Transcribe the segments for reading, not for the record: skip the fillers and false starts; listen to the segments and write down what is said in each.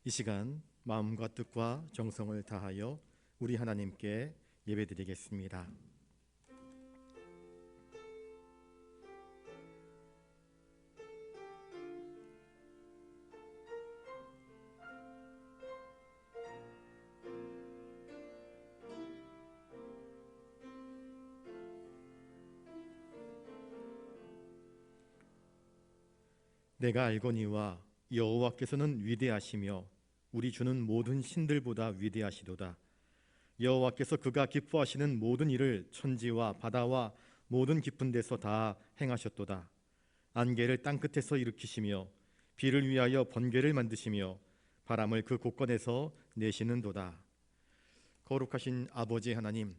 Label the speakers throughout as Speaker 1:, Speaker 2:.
Speaker 1: 이 시간 마음과 뜻과 정성을 다하여 우리 하나님께 예배드리겠습니다. 내가 알거니와 여호와께서는 위대하시며 우리 주는 모든 신들보다 위대하시도다. 여호와께서 그가 기뻐하시는 모든 일을 천지와 바다와 모든 깊은 데서 다 행하셨도다. 안개를 땅끝에서 일으키시며 비를 위하여 번개를 만드시며 바람을 그 곳간에서 내시는도다. 거룩하신 아버지 하나님,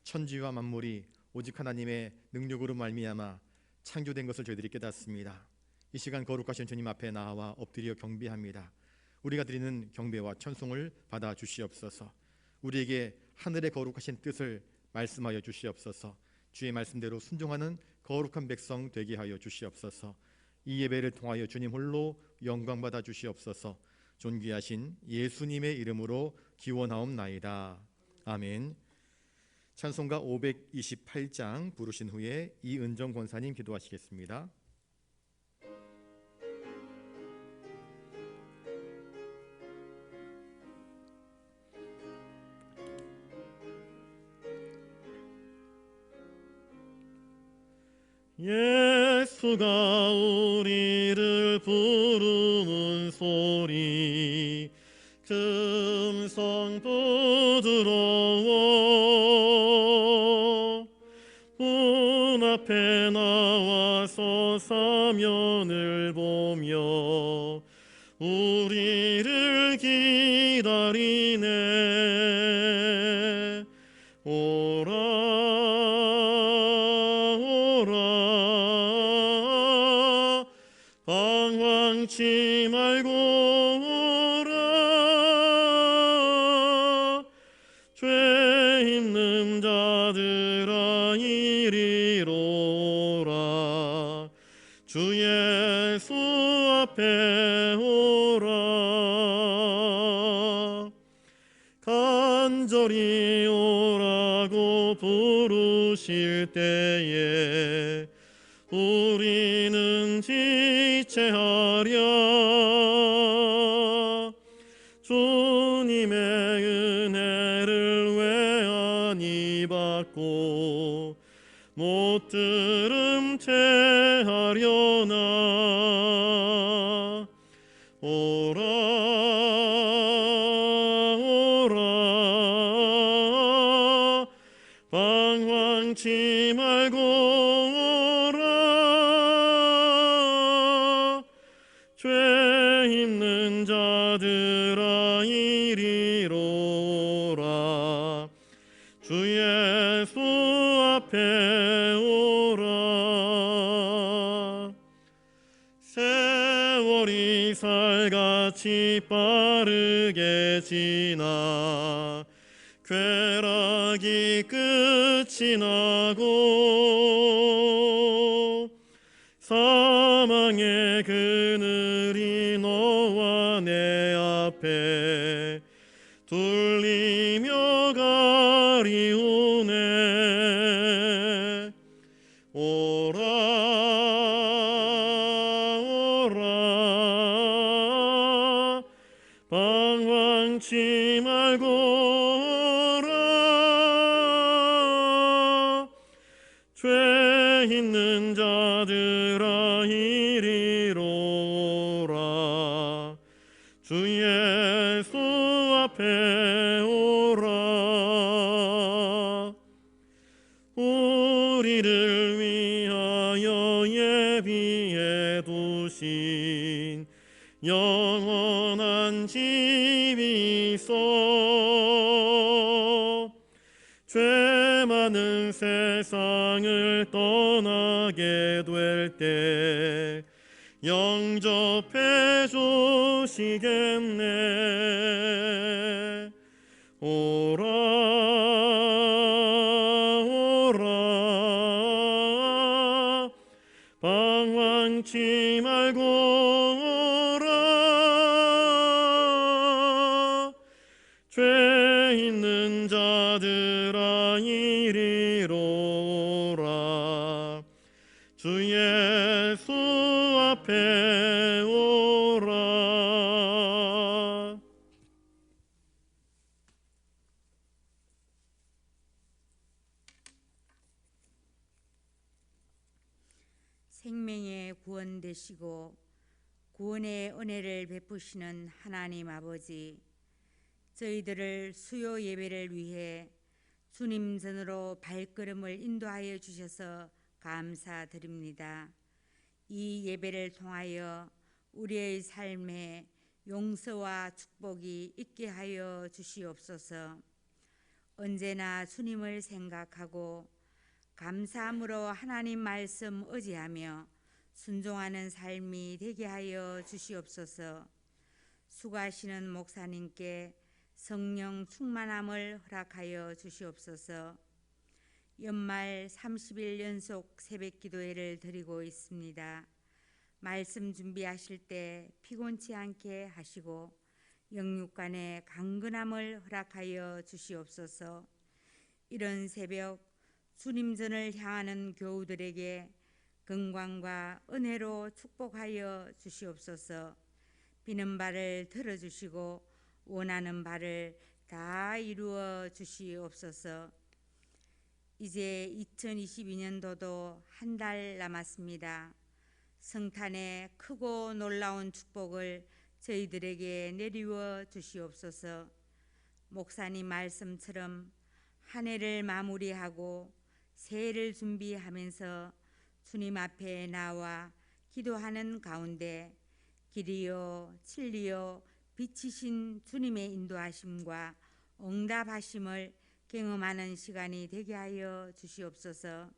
Speaker 1: 천지와 만물이 오직 하나님의 능력으로 말미암아 창조된 것을 저희들이 깨닫습니다. 이 시간 거룩하신 주님 앞에 나와 엎드려 경배합니다. 우리가 드리는 경배와 찬송을 받아 주시옵소서. 우리에게 하늘의 거룩하신 뜻을 말씀하여 주시옵소서. 주의 말씀대로 순종하는 거룩한 백성 되게 하여 주시옵소서. 이 예배를 통하여 주님 홀로 영광 받아 주시옵소서. 존귀하신 예수님의 이름으로 기원하옵나이다. 아멘. 찬송가 528장 부르신 후에 이은정 권사님 기도하시겠습니다.
Speaker 2: 예수가 우리를 부르는 소리 금성 부드러워 문 앞에 나와서 사면을 보며 우리를 기다리네. 오라 방황치 말고 오라. 죄 있는 자들아 이리로 오라. 주 예수 앞에 오라. 간절히 오라고 부르실 때에 우리는 지체하랴. 주님의 은혜를 왜 아니 받고 못 들음 채하려나. 오라 오라 방황치 말고 죄 있는 자들아 이리로 오라. 주 예수 앞에 오라. 세월이 살같이 빠르게 지나 쾌락이 끝이 나고 사망의 그늘이 너와 내 앞에 둘리며 가리우네. 오라 오라 방황치 말고 오라. 죄 있는 자들아 이리로 오라. 주 예수 앞에 오라. 우리를 위하여 예비해 두신 영원한 집이 있어. 죄 많은 세상을 떠나게 될 때 영접해 주시겠네. 오라 오라 방황치 말고 오라. 죄 있는 자들아 이리로라. 주 예수 앞에 오라.
Speaker 3: 생명의 구원 되시고 구원의 은혜를 베푸시는 하나님 아버지, 저희들을 수요 예배를 위해 주님 전으로 발걸음을 인도하여 주셔서 감사드립니다. 이 예배를 통하여 우리의 삶에 용서와 축복이 있게 하여 주시옵소서. 언제나 주님을 생각하고 감사함으로 하나님 말씀 의지하며 순종하는 삶이 되게 하여 주시옵소서. 수고하시는 목사님께 성령 충만함을 허락하여 주시옵소서. 연말 30일 연속 새벽 기도회를 드리고 있습니다. 말씀 준비하실 때 피곤치 않게 하시고 영육간의 강건함을 허락하여 주시옵소서. 이런 새벽 주님 전을 향하는 교우들에게 건강과 은혜로 축복하여 주시옵소서. 비는 바를 들어주시고 원하는 바를 다 이루어 주시옵소서. 이제 2022년도도 한 달 남았습니다. 성탄의 크고 놀라운 축복을 저희들에게 내리워 주시옵소서. 목사님 말씀처럼 한 해를 마무리하고 새해를 준비하면서 주님 앞에 나와 기도하는 가운데 길이요 진리요 빛이신 주님의 인도하심과 응답하심을 경험하는 시간이 되게 하여 주시옵소서.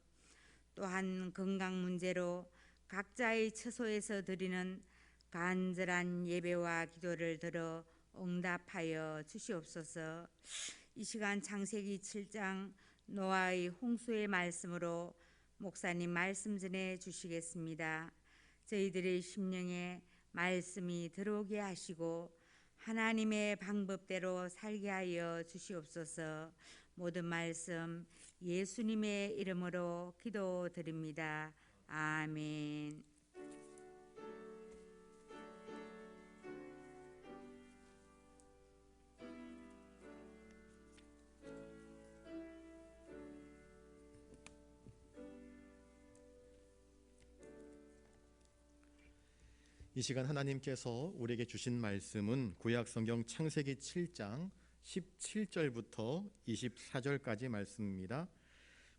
Speaker 3: 또한 건강 문제로 각자의 처소에서 드리는 간절한 예배와 기도를 들어 응답하여 주시옵소서. 이 시간 창세기 7장 노아의 홍수의 말씀으로 목사님 말씀 전해 주시겠습니다. 저희들의 심령에 말씀이 들어오게 하시고 하나님의 방법대로 살게 하여 주시옵소서. 모든 말씀 예수님의 이름으로 기도드립니다. 아멘.
Speaker 1: 이 시간 하나님께서 우리에게 주신 말씀은 구약성경 창세기 7장 17절부터 24절까지 말씀입니다.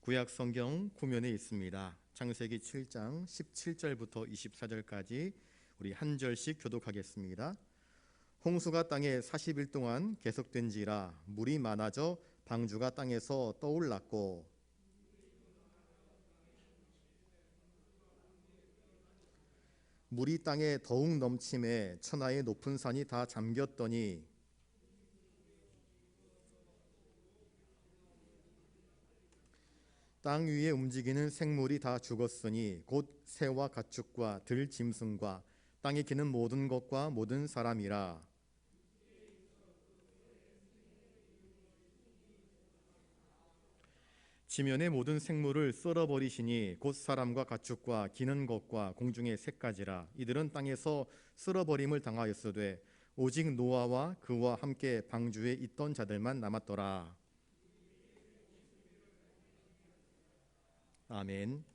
Speaker 1: 구약성경 구면에 있습니다. 창세기 7장 17절부터 24절까지 우리 한 절씩 교독하겠습니다. 홍수가 땅에 40일 동안 계속된지라 물이 많아져 방주가 땅에서 떠올랐고 물이 땅에 더욱 넘침에 천하의 높은 산이 다 잠겼더니 땅 위에 움직이는 생물이 다 죽었으니 곧 새와 가축과 들 짐승과 땅에 기는 모든 것과 모든 사람이라. 지면의 모든 생물을 썰어버리시니 곧 사람과 가축과 기는 것과 공중의 새까지라. 이들은 땅에서 썰어버림을 당하였으되 오직 노아와 그와 함께 방주에 있던 자들만 남았더라. 아멘.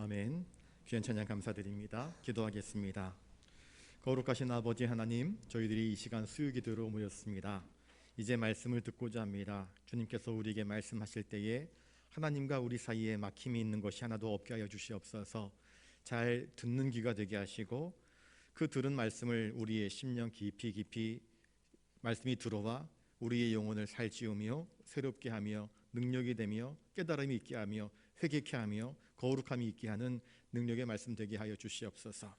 Speaker 1: 아멘. 귀한 찬양 감사드립니다. 기도하겠습니다. 거룩하신 아버지 하나님, 저희들이 이 시간 수요기도로 모였습니다. 이제 말씀을 듣고자 합니다. 주님께서 우리에게 말씀하실 때에 하나님과 우리 사이에 막힘이 있는 것이 하나도 없게 하여 주시옵소서. 잘 듣는 귀가 되게 하시고 그 들은 말씀을 우리의 심령 깊이 말씀이 들어와 우리의 영혼을 살찌우며 새롭게 하며 능력이 되며 깨달음이 있게 하며 회개케 하며 거룩함이 있게 하는 능력의 말씀 되게 하여 주시옵소서.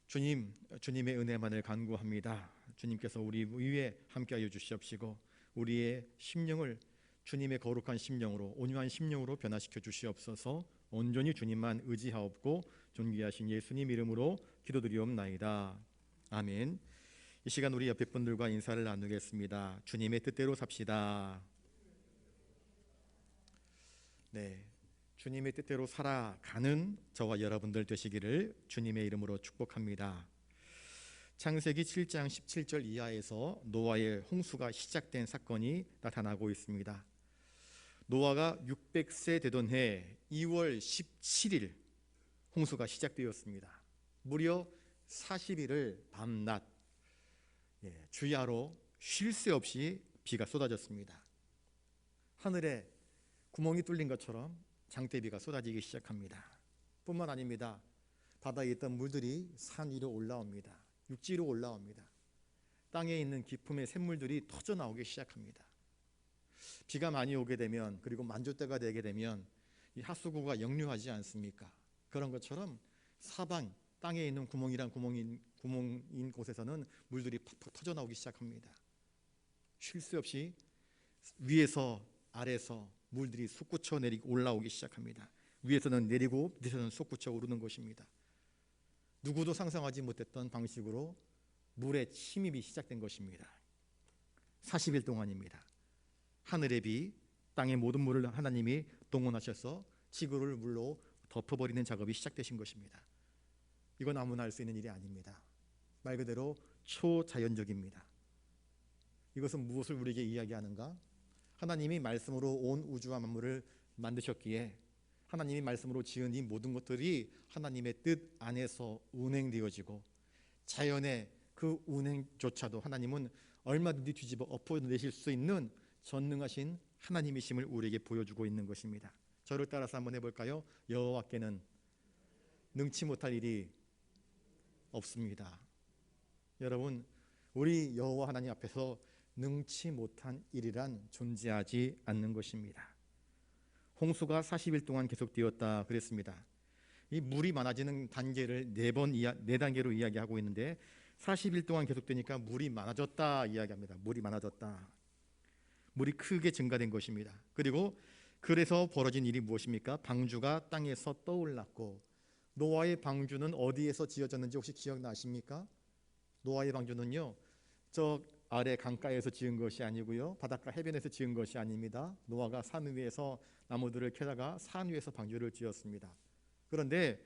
Speaker 1: 주님, 주님의 은혜만을 간구합니다. 주님께서 우리 위에 함께하여 주시옵시고 우리의 심령을 주님의 거룩한 심령으로, 온유한 심령으로 변화시켜 주시옵소서. 온전히 주님만 의지하옵고 존귀하신 예수님 이름으로 기도드리옵나이다. 아멘. 이 시간 우리 옆에 분들과 인사를 나누겠습니다. 주님의 뜻대로 삽시다. 네, 주님의 뜻대로 살아가는 저와 여러분들 되시기를 주님의 이름으로 축복합니다. 창세기 7장 17절 이하에서 노아의 홍수가 시작된 사건이 나타나고 있습니다. 노아가 600세 되던 해 2월 17일 홍수가 시작되었습니다. 무려 40일을 밤낮 주야로 쉴 새 없이 비가 쏟아졌습니다. 하늘에 구멍이 뚫린 것처럼 장대비가 쏟아지기 시작합니다. 뿐만 아닙니다. 바다에 있던 물들이 산 위로 올라옵니다. 육지로 올라옵니다. 땅에 있는 기품의 샘물들이 터져 나오기 시작합니다. 비가 많이 오게 되면, 그리고 만조때가 되게 되면 이 하수구가 역류하지 않습니까? 그런 것처럼 사방 땅에 있는 구멍인 곳에서는 물들이 팍팍 터져 나오기 시작합니다. 쉴 새 없이 위에서 아래에서 물들이 솟구쳐 내리고 올라오기 시작합니다. 위에서는 내리고 밑에서는 솟구쳐 오르는 것입니다. 누구도 상상하지 못했던 방식으로 물의 침입이 시작된 것입니다. 40일 동안입니다. 하늘의 비, 땅의 모든 물을 하나님이 동원하셔서 지구를 물로 덮어버리는 작업이 시작되신 것입니다. 이건 아무나 할 수 있는 일이 아닙니다. 말 그대로 초자연적입니다. 이것은 무엇을 우리에게 이야기하는가? 하나님이 말씀으로 온 우주와 만물을 만드셨기에 하나님이 말씀으로 지은 이 모든 것들이 하나님의 뜻 안에서 운행되어지고 자연의 그 운행조차도 하나님은 얼마든지 뒤집어 엎어내실 수 있는 전능하신 하나님이심을 우리에게 보여주고 있는 것입니다. 저를 따라서 한번 해볼까요? 여호와께는 능치 못할 일이 없습니다. 여러분, 우리 여호와 하나님 앞에서 능치 못한 일이란 존재하지 않는 것입니다. 홍수가 40일 동안 계속되었다 그랬습니다. 이 물이 많아지는 단계를 네 단계로 이야기하고 있는데 40일 동안 계속되니까 물이 많아졌다 이야기합니다. 물이 많아졌다. 물이 크게 증가된 것입니다. 그리고 그래서 벌어진 일이 무엇입니까? 방주가 땅에서 떠올랐고, 노아의 방주는 어디에서 지어졌는지 혹시 기억나십니까? 노아의 방주는요, 저 아래 강가에서 지은 것이 아니고요, 바닷가 해변에서 지은 것이 아닙니다. 노아가 산 위에서 나무들을 캐다가 산 위에서 방주를 지었습니다. 그런데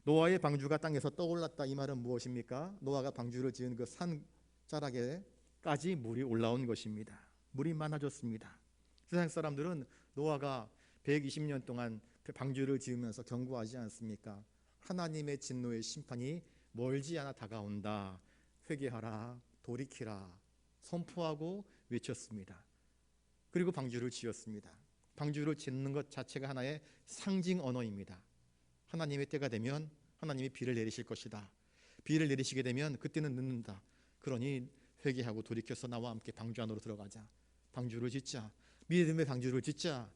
Speaker 1: 노아의 방주가 땅에서 떠올랐다, 이 말은 무엇입니까? 노아가 방주를 지은 그 산 자락에까지 물이 올라온 것입니다. 물이 많아졌습니다. 세상 사람들은 노아가 120년 동안 방주를 지으면서 경고하지 않습니까? 하나님의 진노의 심판이 멀지 않아 다가온다. 회개하라, 돌이키라 선포하고 외쳤습니다. 그리고 방주를 지었습니다. 방주를 짓는 것 자체가 하나의 상징 언어입니다. 하나님의 때가 되면 하나님이 비를 내리실 것이다. 비를 내리시게 되면 그때는 늦는다. 그러니 회개하고 돌이켜서 나와 함께 방주 안으로 들어가자. 방주를 짓자. 믿음의 방주를 짓자.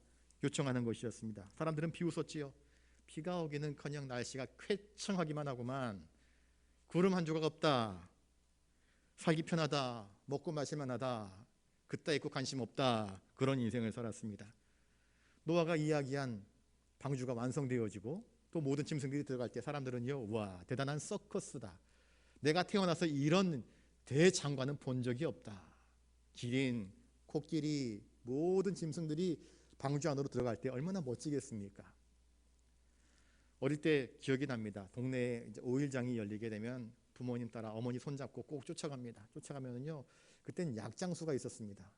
Speaker 1: 요청하는 것이었습니다. 사람들은 비웃었지요. 비가 오기는커녕 날씨가 쾌청하기만 하구만. 구름 한 조각 없다. 살기 편하다. 먹고 마실만 하다. 그따 있고 관심 없다. 그런 인생을 살았습니다. 노아가 이야기한 방주가 완성되어지고 또 모든 짐승들이 들어갈 때 사람들은요, 와, 대단한 서커스다. 내가 태어나서 이런 대장관은 본 적이 없다. 기린, 코끼리, 모든 짐승들이 방주 안으로 들어갈 때 얼마나 멋지겠습니까? 어릴 때 기억이 납니다. 동네에 이제 오일장이 열리게 되면 부모님 따라 어머니 손잡고 꼭 쫓아갑니다. 쫓아가면은요, 그땐 약장수가 있었습니다.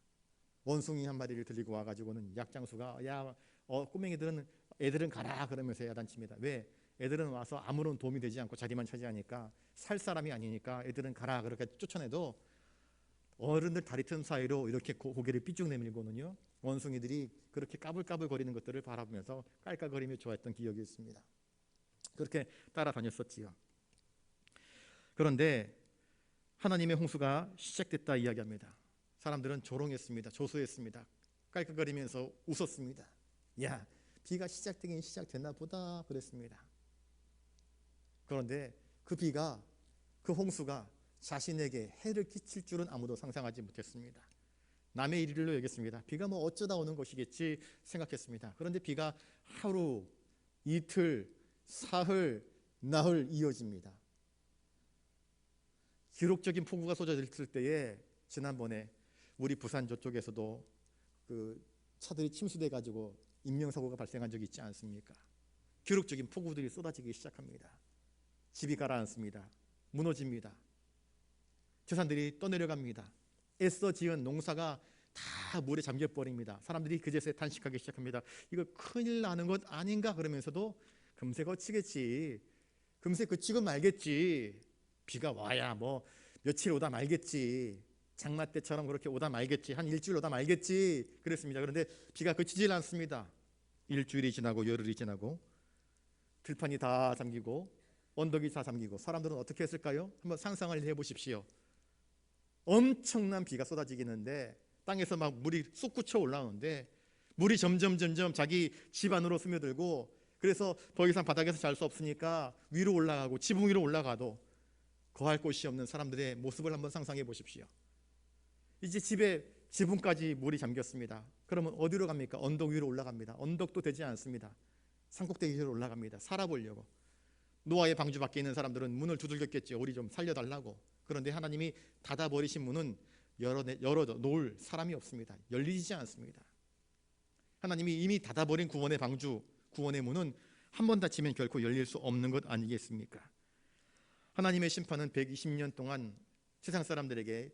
Speaker 1: 원숭이 한 마리를 들리고 와가지고는 약장수가, 야, 꼬맹이들은 애들은 가라 그러면서 야단칩니다. 왜? 애들은 와서 아무런 도움이 되지 않고 자리만 차지하니까, 살 사람이 아니니까 애들은 가라 그렇게 쫓아내도 어른들 다리 틈 사이로 이렇게 고개를 삐쭉 내밀고는요, 원숭이들이 그렇게 까불까불 거리는 것들을 바라보면서 깔깔거리며 좋아했던 기억이 있습니다. 그렇게 따라다녔었지요. 그런데 하나님의 홍수가 시작됐다 이야기합니다. 사람들은 조롱했습니다. 조소했습니다. 깔깔거리면서 웃었습니다. 야, 비가 시작되긴 시작됐나 보다 그랬습니다. 그런데 그 비가, 그 홍수가 자신에게 해를 끼칠 줄은 아무도 상상하지 못했습니다. 남의 일일로 여겼습니다. 비가 뭐 어쩌다 오는 것이겠지 생각했습니다. 그런데 비가 하루, 이틀, 사흘, 나흘 이어집니다. 기록적인 폭우가 쏟아졌을 때에, 지난번에 우리 부산 저쪽에서도 그 차들이 침수돼 가지고 인명사고가 발생한 적이 있지 않습니까? 기록적인 폭우들이 쏟아지기 시작합니다. 집이 가라앉습니다. 무너집니다. 재산들이 떠내려갑니다. 애써 지은 농사가 다 물에 잠겨버립니다. 사람들이 그제서야 탄식하기 시작합니다. 이거 큰일 나는 것 아닌가 그러면서도 금세 거치겠지, 금세 그치고 말겠지, 비가 와야 뭐 며칠 오다 말겠지, 장마 때처럼 그렇게 오다 말겠지, 한 일주일 오다 말겠지 그랬습니다. 그런데 비가 그치질 않습니다. 일주일이 지나고 열흘이 지나고 들판이 다 잠기고 언덕이 다 잠기고, 사람들은 어떻게 했을까요? 한번 상상을 해보십시오. 엄청난 비가 쏟아지기는데 땅에서 막 물이 솟구쳐 올라오는데 물이 점점 자기 집 안으로 스며들고, 그래서 더 이상 바닥에서 잘 수 없으니까 위로 올라가고, 지붕 위로 올라가도 거할 곳이 없는 사람들의 모습을 한번 상상해 보십시오. 이제 집에 지붕까지 물이 잠겼습니다. 그러면 어디로 갑니까? 언덕 위로 올라갑니다. 언덕도 되지 않습니다. 산꼭대기 위로 올라갑니다. 살아보려고. 노아의 방주 밖에 있는 사람들은 문을 두들겼겠죠. 우리 좀 살려달라고. 그런데 하나님이 닫아버리신 문은 열어 놓을 사람이 없습니다. 열리지 않습니다. 하나님이 이미 닫아버린 구원의 방주, 구원의 문은 한 번 닫히면 결코 열릴 수 없는 것 아니겠습니까? 하나님의 심판은 120년 동안 세상 사람들에게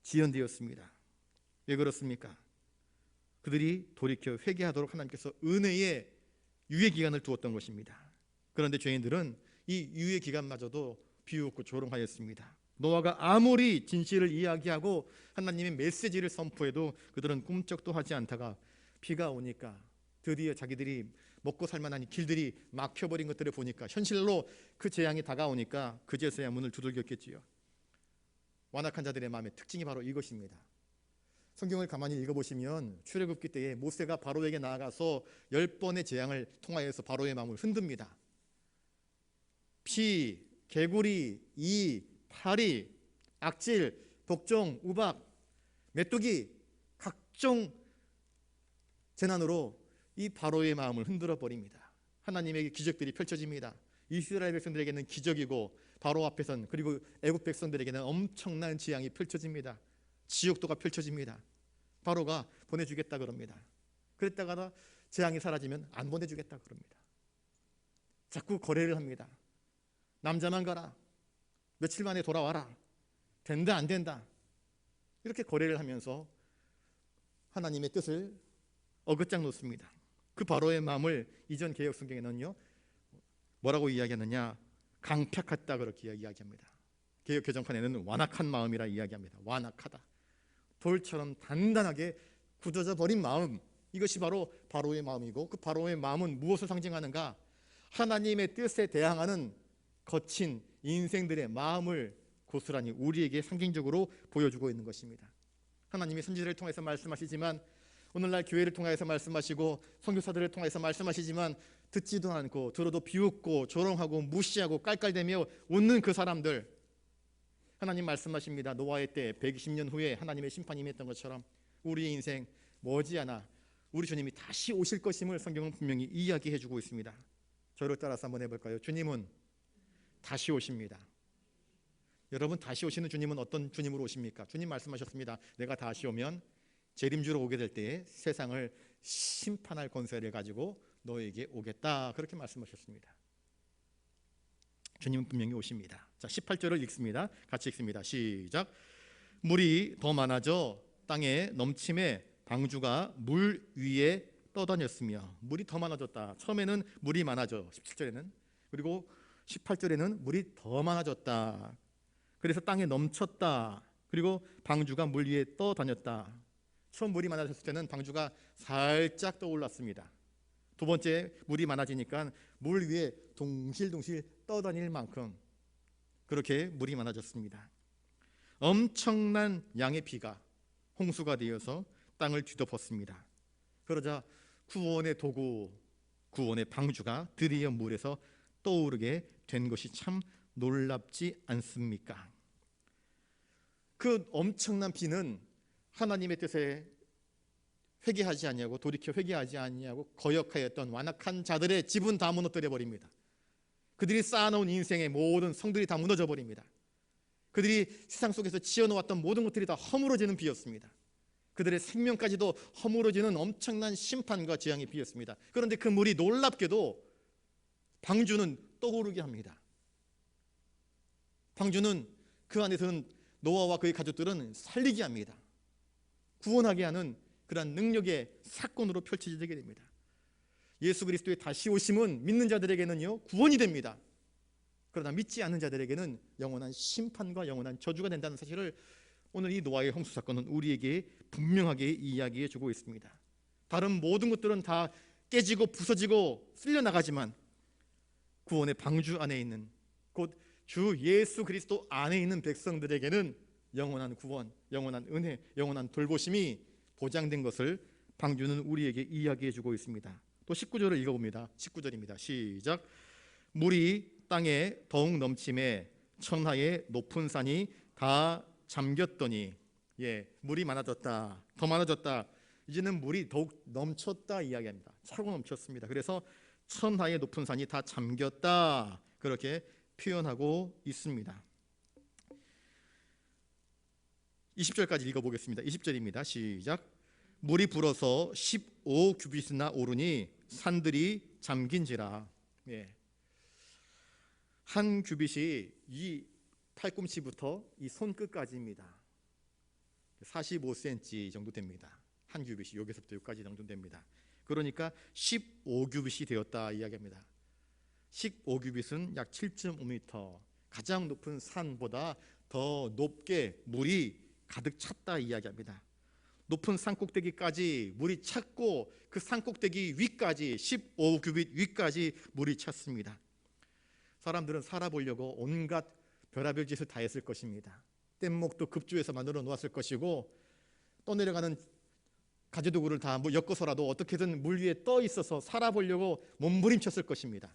Speaker 1: 지연되었습니다. 왜 그렇습니까? 그들이 돌이켜 회개하도록 하나님께서 은혜의 유예 기간을 두었던 것입니다. 그런데 죄인들은 이 유예 기간마저도 비웃고 조롱하였습니다. 노아가 아무리 진실을 이야기하고 하나님의 메시지를 선포해도 그들은 꿈쩍도 하지 않다가 비가 오니까, 드디어 자기들이 먹고 살만한 길들이 막혀버린 것들을 보니까, 현실로 그 재앙이 다가오니까 그제서야 문을 두들겼겠지요. 완악한 자들의 마음의 특징이 바로 이것입니다. 성경을 가만히 읽어보시면 출애굽기 때에 모세가 바로에게 나아가서 10번의 재앙을 통하여서 바로의 마음을 흔듭니다. 피, 개구리, 이, 파리, 악질, 독종, 우박, 메뚜기, 각종 재난으로 이 바로의 마음을 흔들어 버립니다. 하나님에게 기적들이 펼쳐집니다. 이스라엘 백성들에게는 기적이고, 바로 앞에선, 그리고 애굽 백성들에게는 엄청난 재앙이 펼쳐집니다. 지옥도가 펼쳐집니다. 바로가 보내주겠다 그럽니다. 그랬다가 재앙이 사라지면 안 보내주겠다 그럽니다. 자꾸 거래를 합니다. 남자만 가라, 며칠 만에 돌아와라, 된다 안 된다, 이렇게 거래를 하면서 하나님의 뜻을 어긋장 놓습니다. 그 바로의 마음을 이전 개역 성경에는요 뭐라고 이야기하느냐, 강팍했다 그렇게 이야기합니다. 개역 개정판에는 완악한 마음이라 이야기합니다. 완악하다, 돌처럼 단단하게 굳어져 버린 마음, 이것이 바로 바로의 마음이고, 그 바로의 마음은 무엇을 상징하는가? 하나님의 뜻에 대항하는 거친 인생들의 마음을 고스란히 우리에게 상징적으로 보여주고 있는 것입니다. 하나님이 선지자를 통해서 말씀하시지만, 오늘날 교회를 통해서 말씀하시고 선교사들을 통해서 말씀하시지만, 듣지도 않고 들어도 비웃고 조롱하고 무시하고 깔깔대며 웃는 그 사람들, 하나님 말씀하십니다. 노아의 때 120년 후에 하나님의 심판이 임했던 것처럼 우리의 인생 머지않아 우리 주님이 다시 오실 것임을 성경은 분명히 이야기해 주고 있습니다. 저를 따라서 한번 해볼까요? 주님은 다시 오십니다. 여러분, 다시 오시는 주님은 어떤 주님으로 오십니까? 주님 말씀하셨습니다. 내가 다시 오면 재림주로 오게 될 때에 세상을 심판할 권세를 가지고 너에게 오겠다, 그렇게 말씀하셨습니다. 주님은 분명히 오십니다. 자, 18절을 읽습니다. 같이 읽습니다. 시작. 물이 더 많아져 땅에 넘침에 방주가 물 위에 떠다녔으며 물이 더 많아졌다. 처음에는 물이 많아져 17절에는, 그리고 18절에는 물이 더 많아졌다. 그래서 땅에 넘쳤다. 그리고 방주가 물 위에 떠다녔다. 처음 물이 많아졌을 때는 방주가 살짝 떠올랐습니다. 두 번째 물이 많아지니까 물 위에 동실동실 떠다닐 만큼 그렇게 물이 많아졌습니다. 엄청난 양의 비가 홍수가 되어서 땅을 뒤덮었습니다. 그러자 구원의 도구, 구원의 방주가 드디어 물에서 떠오르게 된 것이 참 놀랍지 않습니까? 그 엄청난 비는 하나님의 뜻에 회개하지 아니하고 돌이켜 회개하지 아니하고 거역하였던 완악한 자들의 집은 다 무너뜨려 버립니다. 그들이 쌓아놓은 인생의 모든 성들이 다 무너져 버립니다. 그들이 세상 속에서 지어놓았던 모든 것들이 다 허물어지는 비였습니다. 그들의 생명까지도 허물어지는 엄청난 심판과 재앙의 비였습니다. 그런데 그 물이 놀랍게도 방주는 떠오르게 합니다. 방주는 그 안에서는 노아와 그의 가족들은 살리게 합니다. 구원하게 하는 그러한 능력의 사건으로 펼쳐지게 됩니다. 예수 그리스도의 다시 오심은 믿는 자들에게는요 구원이 됩니다. 그러나 믿지 않는 자들에게는 영원한 심판과 영원한 저주가 된다는 사실을 오늘 이 노아의 홍수 사건은 우리에게 분명하게 이야기해 주고 있습니다. 다른 모든 것들은 다 깨지고 부서지고 쓸려나가지만 구원의 방주 안에 있는 곧 주 예수 그리스도 안에 있는 백성들에게는 영원한 구원, 영원한 은혜, 영원한 돌보심이 보장된 것을 방주는 우리에게 이야기해 주고 있습니다. 또 19절을 읽어봅니다. 19절입니다. 시작. 물이 땅에 더욱 넘침에 천하의 높은 산이 다 잠겼더니, 물이 많아졌다, 더 많아졌다. 이제는 물이 더욱 넘쳤다 이야기합니다. 차고 넘쳤습니다. 그래서 천하의 높은 산이 다 잠겼다 그렇게 표현하고 있습니다. 20절까지 읽어보겠습니다. 20절입니다. 시작. 물이 불어서 15규빗이나 오르니 산들이 잠긴지라. 한 규빗이 이 팔꿈치부터 이 손끝까지입니다. 45cm 정도 됩니다. 한 규빗이 여기서부터 여기까지 정도 됩니다. 그러니까 15규빗이 되었다 이야기합니다. 15규빗은 약 7.5m, 가장 높은 산보다 더 높게 물이 가득 찼다 이야기합니다. 높은 산꼭대기까지 물이 찼고 그 산꼭대기 위까지 15규빗 위까지 물이 찼습니다. 사람들은 살아보려고 온갖 별의별 짓을 다 했을 것입니다. 뗏목도 급조해서 만들어 놓았을 것이고 떠내려가는 가재도구를 다 엮어서라도 어떻게든 물 위에 떠 있어서 살아보려고 몸부림쳤을 것입니다.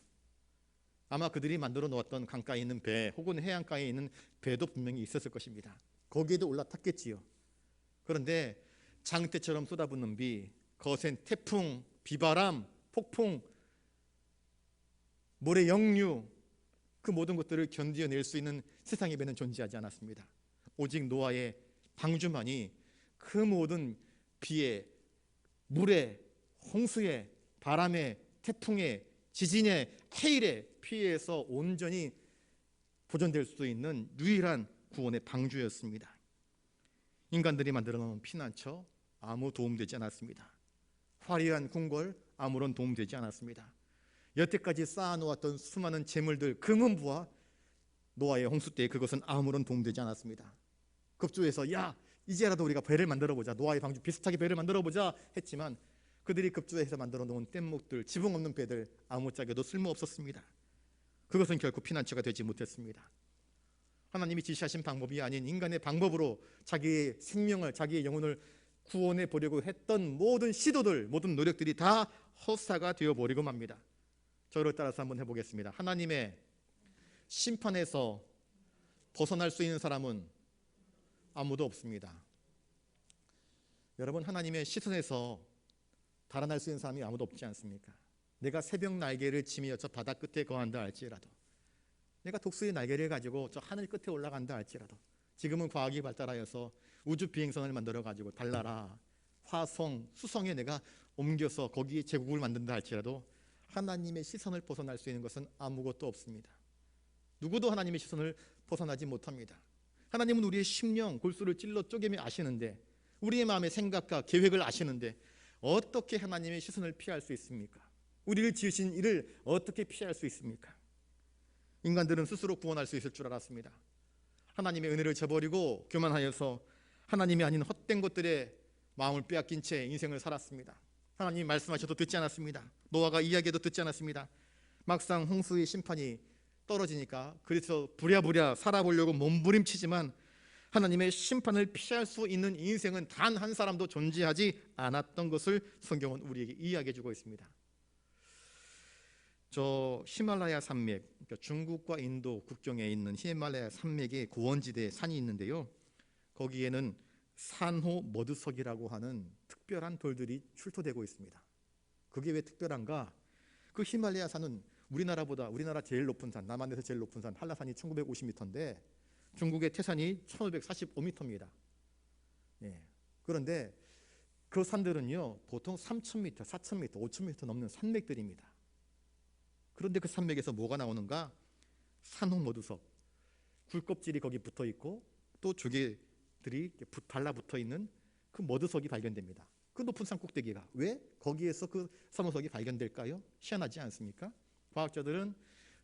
Speaker 1: 아마 그들이 만들어 놓았던 강가에 있는 배 혹은 해안가에 있는 배도 분명히 있었을 것입니다. 거기에도 올라탔겠지요. 그런데 장대처럼 쏟아붓는 비, 거센 태풍, 비바람, 폭풍, 모래 역류, 그 모든 것들을 견디어낼 수 있는 세상의 배는 존재하지 않았습니다. 오직 노아의 방주만이 그 모든 비에, 물에, 홍수에, 바람에, 태풍에, 지진에, 해일에 피해서 온전히 보존될 수 있는 유일한 구원의 방주였습니다. 인간들이 만들어 놓은 피난처 아무 도움되지 않았습니다. 화려한 궁궐 아무런 도움되지 않았습니다. 여태까지 쌓아놓았던 수많은 재물들, 금은부와 노아의 홍수 때 그것은 아무런 도움되지 않았습니다. 급조해서 이제라도 우리가 배를 만들어보자, 노아의 방주 비슷하게 배를 만들어보자 했지만 그들이 급조해서 만들어 놓은 뗏목들, 지붕 없는 배들 아무짝에도 쓸모없었습니다. 그것은 결코 피난처가 되지 못했습니다. 하나님이 지시하신 방법이 아닌 인간의 방법으로 자기의 생명을, 자기의 영혼을 구원해 보려고 했던 모든 시도들, 모든 노력들이 다 헛사가 되어버리고 맙니다. 저를 따라서 한번 해보겠습니다. 하나님의 심판에서 벗어날 수 있는 사람은 아무도 없습니다. 여러분, 하나님의 시선에서 달아날 수 있는 사람이 아무도 없지 않습니까? 내가 새벽 날개를 치며 저 바다 끝에 거한다 할지라도, 내가 독수리 날개를 가지고 저 하늘 끝에 올라간다 할지라도, 지금은 과학이 발달하여서 우주 비행선을 만들어 가지고 달나라, 화성, 수성에 내가 옮겨서 거기에 제국을 만든다 할지라도 하나님의 시선을 벗어날 수 있는 것은 아무것도 없습니다. 누구도 하나님의 시선을 벗어나지 못합니다. 하나님은 우리의 심령, 골수를 찔러 쪼개며 아시는데, 우리의 마음의 생각과 계획을 아시는데 어떻게 하나님의 시선을 피할 수 있습니까? 우리를 지으신 이를 어떻게 피할 수 있습니까? 인간들은 스스로 구원할 수 있을 줄 알았습니다. 하나님의 은혜를 저버리고 교만하여서 하나님이 아닌 헛된 것들에 마음을 빼앗긴 채 인생을 살았습니다. 하나님이 말씀하셔도 듣지 않았습니다. 노아가 이야기해도 듣지 않았습니다. 막상 홍수의 심판이 떨어지니까 그래서 부랴부랴 살아보려고 몸부림치지만 하나님의 심판을 피할 수 있는 인생은 단 한 사람도 존재하지 않았던 것을 성경은 우리에게 이야기해 주고 있습니다. 저 히말라야 산맥, 그러니까 중국과 인도 국경에 있는 히말라야 산맥의 고원지대에 산이 있는데요, 거기에는 산호 머드석이라고 하는 특별한 돌들이 출토되고 있습니다. 그게 왜 특별한가? 그 히말라야 산은 우리나라 제일 높은 산, 남한에서 제일 높은 산 한라산이 1950m인데 중국의 태산이 1545m입니다. 예. 그런데 그 산들은요 보통 3000m, 4000m, 5000m 넘는 산맥들입니다. 그런데 그 산맥에서 뭐가 나오는가? 산호 머드석, 굴껍질이 거기 붙어 있고 또 조개들이 달라붙어 있는 그 머드석이 발견됩니다. 그 높은 산 꼭대기가 왜 거기에서 그 산호석이 발견될까요? 희한하지 않습니까? 과학자들은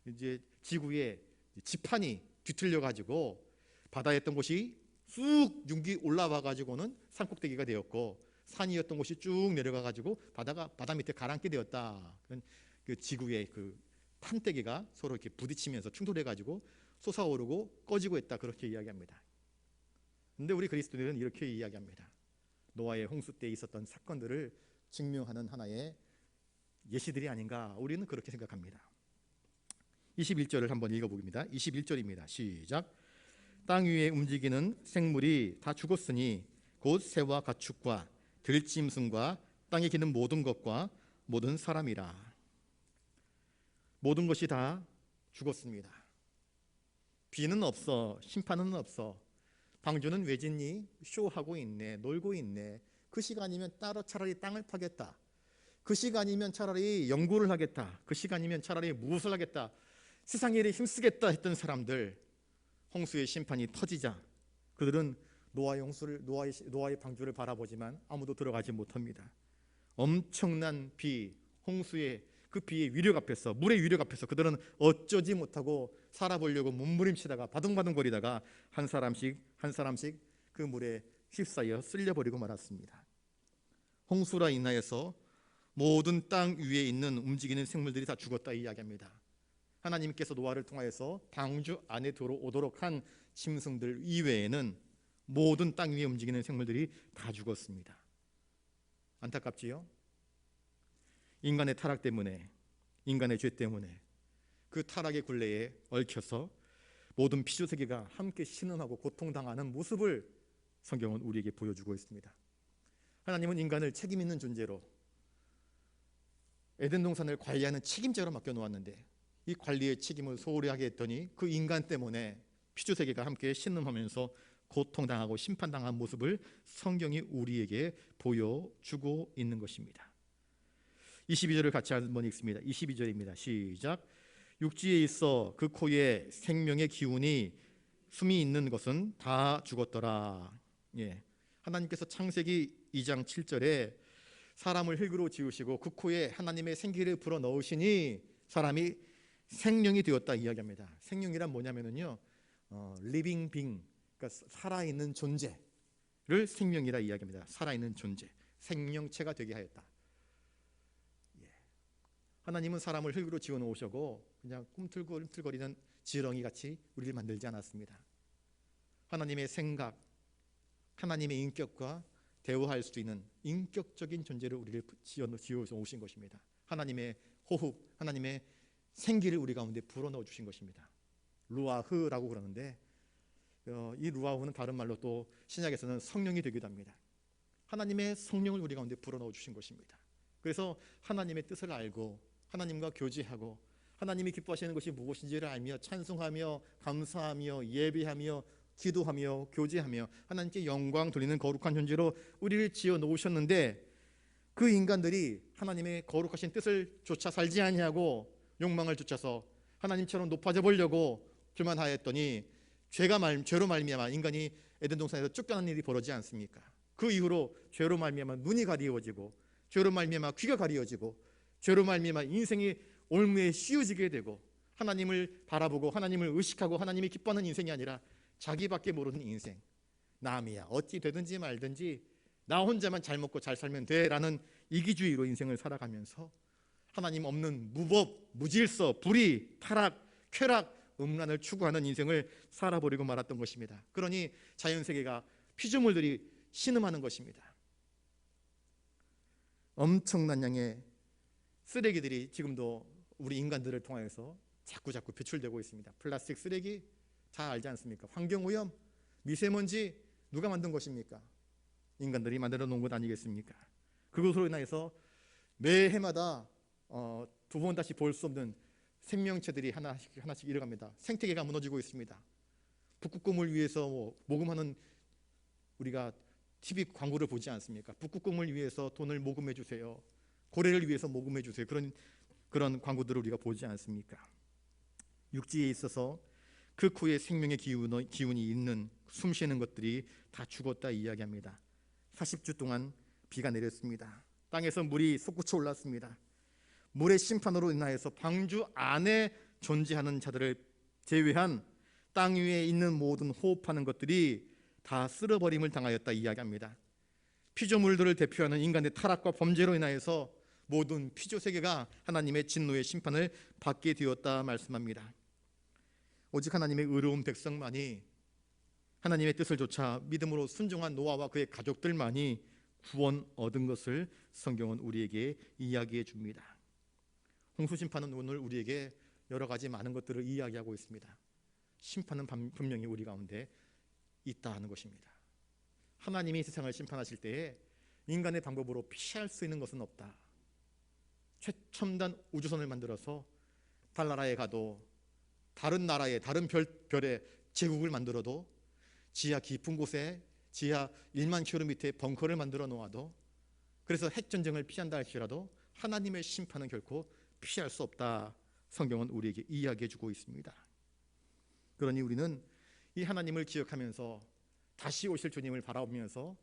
Speaker 1: 이제 지구의 지판이 뒤틀려 가지고 바다에 있던 곳이 쑥 윤기 올라와 가지고는 산 꼭대기가 되었고, 산이었던 곳이 쭉 내려가 가지고 바다 밑에 가라앉게 되었다. 그 지구의 그 판때기가 서로 이렇게 부딪히면서 충돌해 가지고 솟아오르고 꺼지고 있다, 그렇게 이야기합니다. 근데 우리 그리스도인들은 이렇게 이야기합니다. 노아의 홍수 때 있었던 사건들을 증명하는 하나의 예시들이 아닌가, 우리는 그렇게 생각합니다. 21절을 한번 읽어보겠습니다. 21절입니다. 시작. 땅 위에 움직이는 생물이 다 죽었으니 곧 새와 가축과 들짐승과 땅에 기는 모든 것과 모든 사람이라. 모든 것이 다 죽었습니다. 비는 없어, 심판은 없어, 방주는 왜 짓니? 쇼하고 있네, 놀고 있네. 그 시간이면 차라리 땅을 파겠다, 그 시간이면 차라리 연구를 하겠다, 그 시간이면 차라리 무엇을 하겠다, 세상 일에 힘쓰겠다 했던 사람들, 홍수의 심판이 터지자 그들은 노아의 방주를 바라보지만 아무도 들어가지 못합니다. 엄청난 비, 홍수의 그 비의 위력 앞에서, 물의 위력 앞에서 그들은 어쩌지 못하고 살아보려고 몸부림치다가 바둥바둥거리다가 한 사람씩 그 물에 휩싸여 쓸려버리고 말았습니다. 홍수라 인하여서 모든 땅 위에 있는 움직이는 생물들이 다 죽었다 이야기합니다. 하나님께서 노아를 통하여서 방주 안에 들어오도록 한 짐승들 이외에는 모든 땅 위에 움직이는 생물들이 다 죽었습니다. 안타깝지요? 인간의 타락 때문에, 인간의 죄 때문에 그 타락의 굴레에 얽혀서 모든 피조세계가 함께 신음하고 고통당하는 모습을 성경은 우리에게 보여주고 있습니다. 하나님은 인간을 책임 있는 존재로, 에덴 동산을 관리하는 책임자로 맡겨놓았는데 이 관리의 책임을 소홀히 하게 했더니 그 인간 때문에 피조세계가 함께 신음하면서 고통당하고 심판당한 모습을 성경이 우리에게 보여주고 있는 것입니다. 22절을 같이 한번 읽습니다. 22절입니다. 시작. 육지에 있어 그 코에 생명의 기운이 숨이 있는 것은 다 죽었더라. 예. 하나님께서 창세기 2장 7절에 사람을 흙으로 지으시고 그 코에 하나님의 생기를 불어넣으시니 사람이 생명이 되었다 이야기합니다. 생명이란 뭐냐면요, living being, 그러니까 살아있는 존재를 생명이라 이야기합니다. 살아있는 존재, 생명체가 되게 하였다. 하나님은 사람을 흙으로 지어 놓으시고 그냥 꿈틀거리는 지렁이 같이 우리를 만들지 않았습니다. 하나님의 생각, 하나님의 인격과 대화할 수 있는 인격적인 존재를 우리를 지어 놓으신 것입니다. 하나님의 호흡, 하나님의 생기를 우리 가운데 불어넣어 주신 것입니다. 루아흐라고 그러는데 이 루아흐는 다른 말로 또 신약에서는 성령이 되기도 합니다. 하나님의 성령을 우리 가운데 불어넣어 주신 것입니다. 그래서 하나님의 뜻을 알고 하나님과 교제하고 하나님이 기뻐하시는 것이 무엇인지를 알며 찬송하며 감사하며 예배하며 기도하며 교제하며 하나님께 영광 돌리는 거룩한 존재로 우리를 지어 놓으셨는데 그 인간들이 하나님의 거룩하신 뜻을 쫓아 살지 아니하고 욕망을 쫓아서 하나님처럼 높아져 보려고 교만하였더니 죄로 말미암아 인간이 에덴 동산에서 쫓겨난 일이 벌어지지 않습니까? 그 이후로 죄로 말미암아 눈이 가리워지고 죄로 말미암아 귀가 가려지고 죄로 말미암아 인생이 올무에 씌워지게 되고 하나님을 바라보고 하나님을 의식하고 하나님이 기뻐하는 인생이 아니라 자기밖에 모르는 인생, 남이야 어찌 되든지 말든지 나 혼자만 잘 먹고 잘 살면 돼라는 이기주의로 인생을 살아가면서 하나님 없는 무법, 무질서, 불의, 타락, 쾌락, 음란을 추구하는 인생을 살아버리고 말았던 것입니다. 그러니 자연세계가 피조물들이 신음하는 것입니다. 엄청난 양의 쓰레기들이 지금도 우리 인간들을 통해서 자꾸 배출되고 있습니다. 플라스틱 쓰레기 다 알지 않습니까? 환경오염, 미세먼지 누가 만든 것입니까? 인간들이 만들어 놓은 것 아니겠습니까? 그것으로 인해서 매해마다 두 번 다시 볼 수 없는 생명체들이 하나씩 잃어갑니다. 생태계가 무너지고 있습니다. 북극곰을 위해서 모금하는 우리가 TV 광고를 보지 않습니까? 북극곰을 위해서 돈을 모금해 주세요. 고래를 위해서 모금해 주세요. 그런 광고들을 우리가 보지 않습니까? 육지에 있어서 극후의 생명의 기운이 있는 숨쉬는 것들이 다 죽었다 이야기합니다. 40주 동안 비가 내렸습니다. 땅에서 물이 솟구쳐 올랐습니다. 물의 심판으로 인하여서 방주 안에 존재하는 자들을 제외한 땅 위에 있는 모든 호흡하는 것들이 다 쓸어버림을 당하였다 이야기합니다. 피조물들을 대표하는 인간의 타락과 범죄로 인하여서 모든 피조세계가 하나님의 진노의 심판을 받게 되었다 말씀합니다. 오직 하나님의 의로운 백성만이 하나님의 뜻을 좇아 믿음으로 순종한 노아와 그의 가족들만이 구원 얻은 것을 성경은 우리에게 이야기해 줍니다. 홍수심판은 오늘 우리에게 여러 가지 많은 것들을 이야기하고 있습니다. 심판은 분명히 우리 가운데 있다 하는 것입니다. 하나님이 세상을 심판하실 때에 인간의 방법으로 피할 수 있는 것은 없다. 최첨단 우주선을 만들어서 달나라에 가도 다른 나라에 다른 별에 제국을 만들어도 지하 깊은 곳에 지하 1만 킬로미터의 벙커를 만들어 놓아도 그래서 핵전쟁을 피한다 할지라도 하나님의 심판은 결코 피할 수 없다. 성경은 우리에게 이야기해 주고 있습니다. 그러니 우리는 이 하나님을 기억하면서 다시 오실 주님을 바라보면서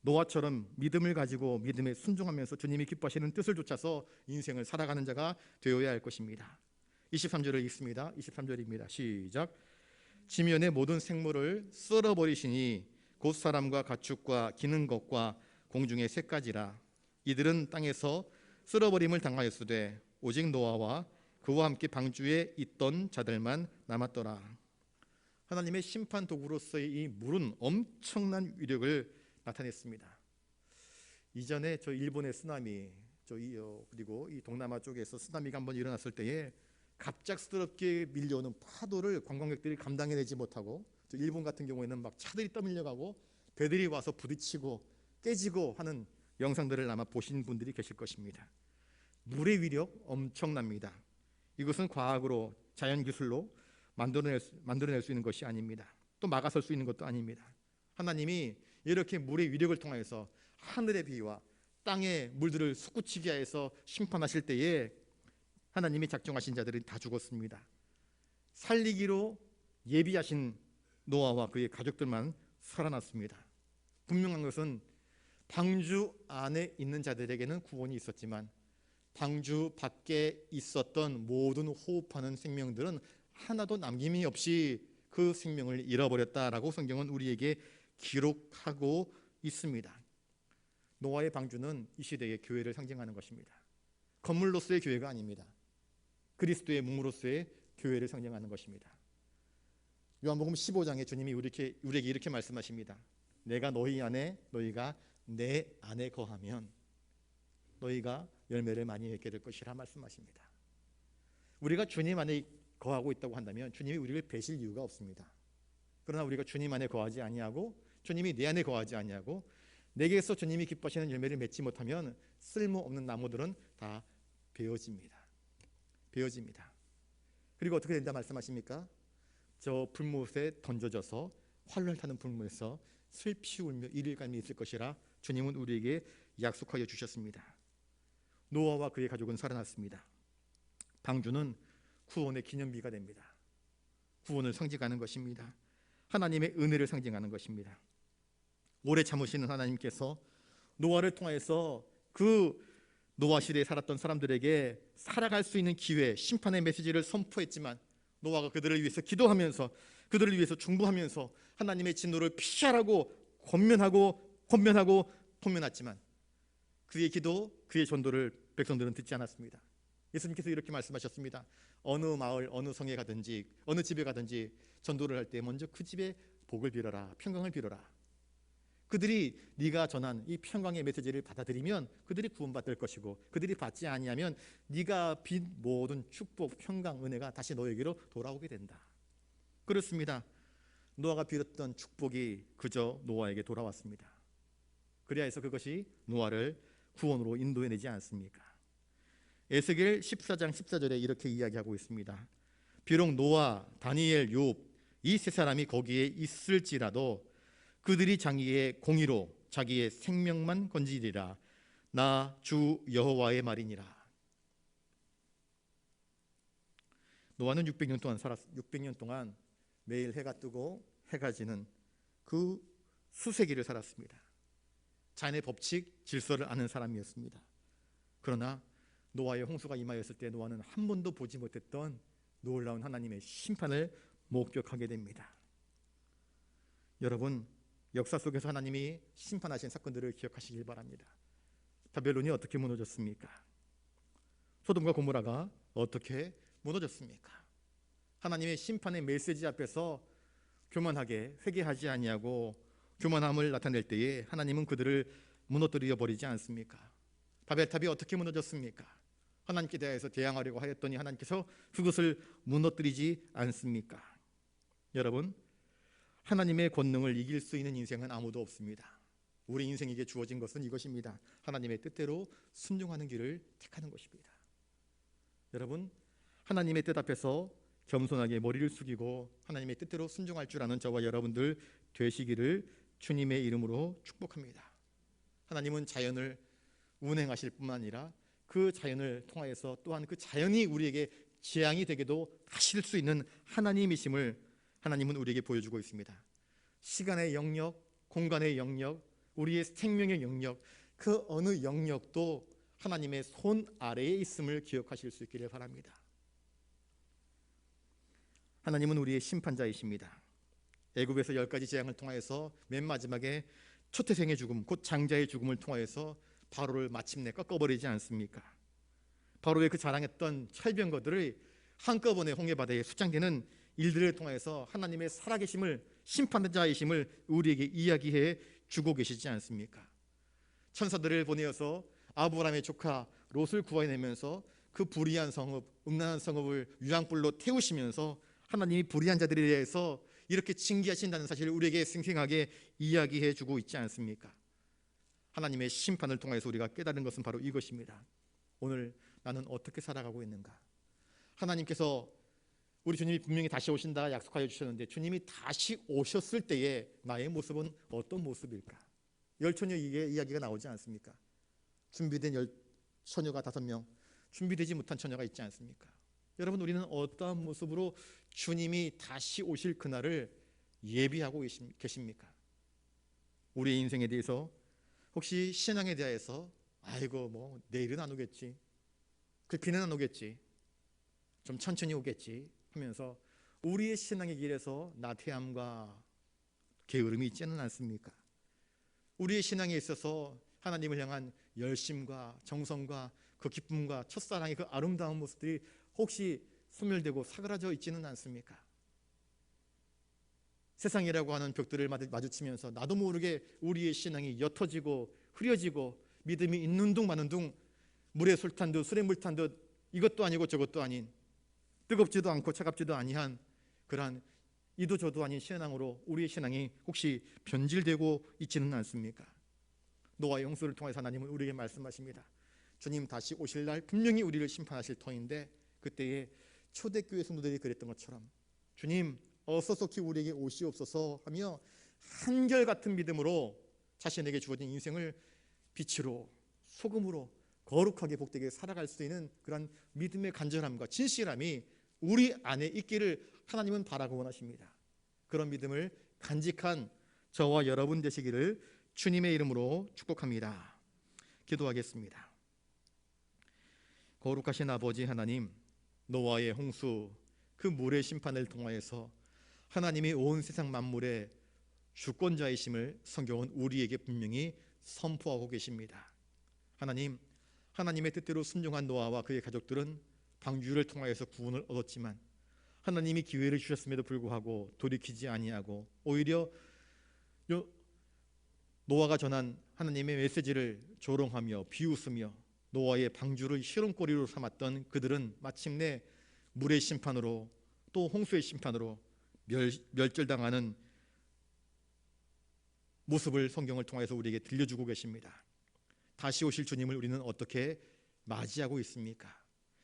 Speaker 1: 노아처럼 믿음을 가지고 믿음에 순종하면서 주님이 기뻐하시는 뜻을 좇아서 인생을 살아가는 자가 되어야 할 것입니다. 23절을 읽습니다. 23절입니다. 시작. 지면의 모든 생물을 썰어버리시니 곧 사람과 가축과 기는 것과 공중의 새까지라. 이들은 땅에서 쓸어버림을 당하였으되 오직 노아와 그와 함께 방주에 있던 자들만 남았더라. 하나님의 심판 도구로서의 이 물은 엄청난 위력을 나타냈습니다. 이전에 저 일본의 쓰나미, 그리고 이 동남아 쪽에서 쓰나미가 한번 일어났을 때에 갑작스럽게 밀려오는 파도를 관광객들이 감당해내지 못하고, 일본 같은 경우에는 막 차들이 떠밀려가고 배들이 와서 부딪히고 깨지고 하는 영상들을 아마 보신 분들이 계실 것입니다. 물의 위력 엄청납니다. 이것은 과학으로 자연기술로 만들어낼 수 있는 것이 아닙니다. 또 막아설 수 있는 것도 아닙니다. 하나님이 이렇게 물의 위력을 통해서 하늘의 비와 땅의 물들을 솟구치게 해서 심판하실 때에 하나님이 작정하신 자들은 다 죽었습니다. 살리기로 예비하신 노아와 그의 가족들만 살아났습니다. 분명한 것은 방주 안에 있는 자들에게는 구원이 있었지만 방주 밖에 있었던 모든 호흡하는 생명들은 하나도 남김이 없이 그 생명을 잃어버렸다라고 성경은 우리에게 기록하고 있습니다. 노아의 방주는 이 시대의 교회를 상징하는 것입니다. 건물로서의 교회가 아닙니다. 그리스도의 몸으로서의 교회를 상징하는 것입니다. 요한복음 15장에 주님이 우리에게 이렇게 말씀하십니다. 내가 너희 안에 너희가 내 안에 거하면 너희가 열매를 많이 맺게 될 것이라 말씀하십니다. 우리가 주님 안에 거하고 있다고 한다면 주님이 우리를 배실 이유가 없습니다. 그러나 우리가 주님 안에 거하지 아니하고 주님이 내 안에 거하지 아니하고 내게서 주님이 기뻐하시는 열매를 맺지 못하면 쓸모없는 나무들은 다 베어집니다. 그리고 어떻게 된다 말씀하십니까? 저 불못에 던져져서 활을 타는 불못에서 슬피 울며 이릴감이 있을 것이라 주님은 우리에게 약속하여 주셨습니다. 노아와 그의 가족은 살아났습니다. 방주는 구원의 기념비가 됩니다. 구원을 상징하는 것입니다. 하나님의 은혜를 상징하는 것입니다. 오래 참으시는 하나님께서 노아를 통해서 그 노아 시대에 살았던 사람들에게 살아갈 수 있는 기회, 심판의 메시지를 선포했지만 노아가 그들을 위해서 기도하면서 그들을 위해서 중보하면서 하나님의 진노를 피하라고 권면했지만 그의 기도, 그의 전도를 백성들은 듣지 않았습니다. 예수님께서 이렇게 말씀하셨습니다. 어느 마을, 어느 성에 가든지 어느 집에 가든지 전도를 할 때 먼저 그 집에 복을 빌어라, 평강을 빌어라. 그들이 네가 전한 이 평강의 메시지를 받아들이면 그들이 구원받을 것이고, 그들이 받지 아니하면 네가 빈 모든 축복, 평강, 은혜가 다시 너에게로 돌아오게 된다. 그렇습니다. 노아가 빌었던 축복이 그저 노아에게 돌아왔습니다. 그래야 해서 그것이 노아를 구원으로 인도해내지 않습니까? 에스겔 14장 14절에 이렇게 이야기하고 있습니다. 비록 노아, 다니엘, 욥 이 세 사람이 거기에 있을지라도 그들이 자기의 공의로 자기의 생명만 건지리라. 나 주 여호와의 말이니라. 노아는 600년 동안 매일 해가 뜨고 해가 지는 그 수세기를 살았습니다. 자연의 법칙, 질서를 아는 사람이었습니다. 그러나 노아의 홍수가 임하였을 때 노아는 한 번도 보지 못했던 놀라운 하나님의 심판을 목격하게 됩니다. 여러분, 역사 속에서 하나님이 심판하신 사건들을 기억하시길 바랍니다. 바벨론이 어떻게 무너졌습니까? 소돔과 고모라가 어떻게 무너졌습니까? 하나님의 심판의 메시지 앞에서 교만하게 회개하지 아니하고 교만함을 나타낼 때에 하나님은 그들을 무너뜨려 버리지 않습니까? 바벨탑이 어떻게 무너졌습니까? 하나님께 대해서 대항하려고 하였더니 하나님께서 그것을 무너뜨리지 않습니까? 여러분, 하나님의 권능을 이길 수 있는 인생은 아무도 없습니다. 우리 인생에게 주어진 것은 이것입니다. 하나님의 뜻대로 순종하는 길을 택하는 것입니다. 여러분, 하나님의 뜻 앞에서 겸손하게 머리를 숙이고 하나님의 뜻대로 순종할 줄 아는 저와 여러분들 되시기를 주님의 이름으로 축복합니다. 하나님은 자연을 운행하실 뿐만 아니라 그 자연을 통하여서 또한 그 자연이 우리에게 재앙이 되게도 하실 수 있는 하나님이심을 하나님은 우리에게 보여주고 있습니다. 시간의 영역, 공간의 영역, 우리의 생명의 영역, 그 어느 영역도 하나님의 손 아래에 있음을 기억하실 수 있기를 바랍니다. 하나님은 우리의 심판자이십니다. 애굽에서 10가지 재앙을 통하여서 맨 마지막에 초태생의 죽음, 곧 장자의 죽음을 통하여서 바로를 마침내 꺾어버리지 않습니까? 바로의 그 자랑했던 철병거들을 한꺼번에 홍해바다에 수장되는 일들을 통해서 하나님의 살아계심을, 심판자이심을 우리에게 이야기해 주고 계시지 않습니까? 천사들을 보내어서 아브라함의 조카 롯을 구해내면서 그 불의한 성읍, 음란한 성읍을 유황불로 태우시면서 하나님이 불의한 자들에 대해서 이렇게 징계하신다는 사실을 우리에게 생생하게 이야기해 주고 있지 않습니까? 하나님의 심판을 통해서 우리가 깨달은 것은 바로 이것입니다. 오늘 나는 어떻게 살아가고 있는가? 하나님께서 우리 주님이 분명히 다시 오신다 약속하여 주셨는데 주님이 다시 오셨을 때에 나의 모습은 어떤 모습일까? 열처녀 이야기가 나오지 않습니까? 준비된 처녀가 5명, 준비되지 못한 처녀가 있지 않습니까? 여러분, 우리는 어떠한 모습으로 주님이 다시 오실 그날을 예비하고 계십니까? 우리의 인생에 대해서 혹시 신앙에 대해서 아이고 내일은 안 오겠지, 그 비는 안 오겠지, 좀 천천히 오겠지 하면서 우리의 신앙의 길에서 나태함과 게으름이 있지는 않습니까? 우리의 신앙에 있어서 하나님을 향한 열심과 정성과 그 기쁨과 첫사랑의 그 아름다운 모습들이 혹시 소멸되고 사그라져 있지는 않습니까? 세상이라고 하는 벽들을 마주치면서 나도 모르게 우리의 신앙이 옅어지고 흐려지고 믿음이 있는 둥 마는 둥 물에 술 탄 듯 술에 물 탄 듯 이것도 아니고 저것도 아닌, 뜨겁지도 않고 차갑지도 아니한 그러한 이도 저도 아닌 신앙으로 우리의 신앙이 혹시 변질되고 있지는 않습니까? 노아의 홍수를 통해서 하나님은 우리에게 말씀하십니다. 주님 다시 오실 날 분명히 우리를 심판하실 터인데 그때에 초대교회 성도들이 그랬던 것처럼 주님 어서 속히 우리에게 오시옵소서 하며 한결같은 믿음으로 자신에게 주어진 인생을 빛으로 소금으로 거룩하게 복되게 살아갈 수 있는 그런 믿음의 간절함과 진실함이 우리 안에 있기를 하나님은 바라고 원하십니다. 그런 믿음을 간직한 저와 여러분 되시기를 주님의 이름으로 축복합니다. 기도하겠습니다. 거룩하신 아버지 하나님, 노아의 홍수, 그 물의 심판을 통하여서 하나님이 온 세상 만물의 주권자이심을 성경은 우리에게 분명히 선포하고 계십니다. 하나님, 하나님의 뜻대로 순종한 노아와 그의 가족들은 방주를 통하여서 구원을 얻었지만 하나님이 기회를 주셨음에도 불구하고 돌이키지 아니하고 오히려 노아가 전한 하나님의 메시지를 조롱하며 비웃으며 노아의 방주를 시름거리로 삼았던 그들은 마침내 물의 심판으로 또 홍수의 심판으로 멸절당하는 모습을 성경을 통해서 우리에게 들려주고 계십니다. 다시 오실 주님을 우리는 어떻게 맞이하고 있습니까?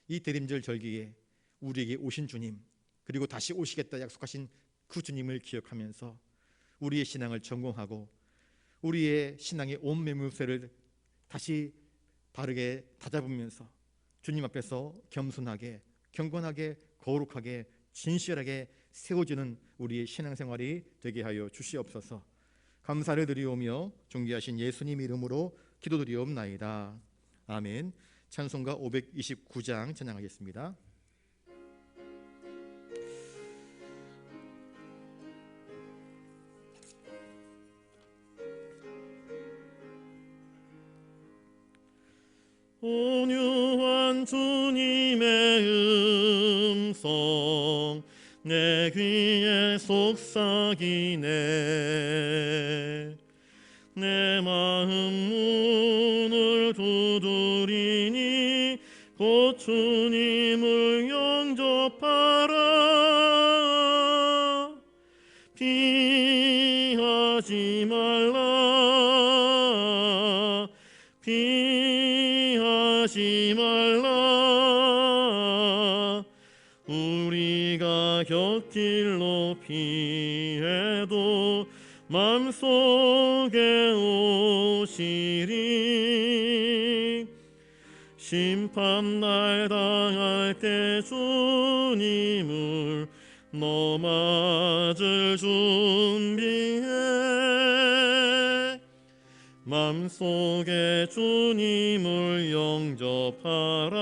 Speaker 1: 이 대림절 절기에 우리에게 오신 주님, 그리고 다시 오시겠다 약속하신 그 주님을 기억하면서 우리의 신앙을 전공하고 우리의 신앙의 온 매물쇠를 다시 바르게 다잡으면서 주님 앞에서 겸손하게, 경건하게, 거룩하게, 진실하게 세워지는 우리의 신앙생활이 되게 하여 주시옵소서. 감사를 드리오며 존귀하신 예수님 이름으로 기도드리옵나이다. 아멘. 찬송가 529장 찬양하겠습니다.
Speaker 2: 온유한 주님의 음성 내 귀에 속삭이네. 내 마음 문을 두드리니 곧 주님을 영접하라. 피하지 말라. 피하지 말라. 우리가 곁길로 피해도 맘속에 오시리. 심판날 당할 때 주님을 너 맞을 준비해. 맘속에 주님을 영접하라.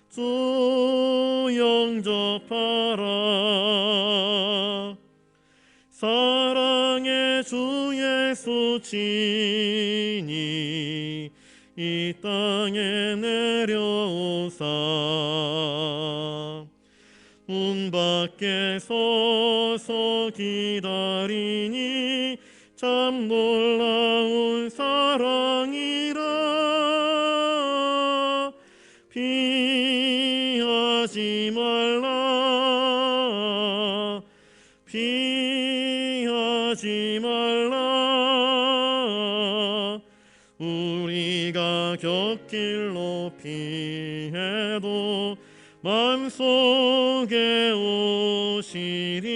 Speaker 2: 주 영접하라. 사랑의 주 예수 친히 이 땅에 내려오사 문 밖에 서서 기다리니 참 놀라운 사랑이라. 피하지 말라. 피하지 말라. 우리가 곁길로 피해도 맘속에 오시리.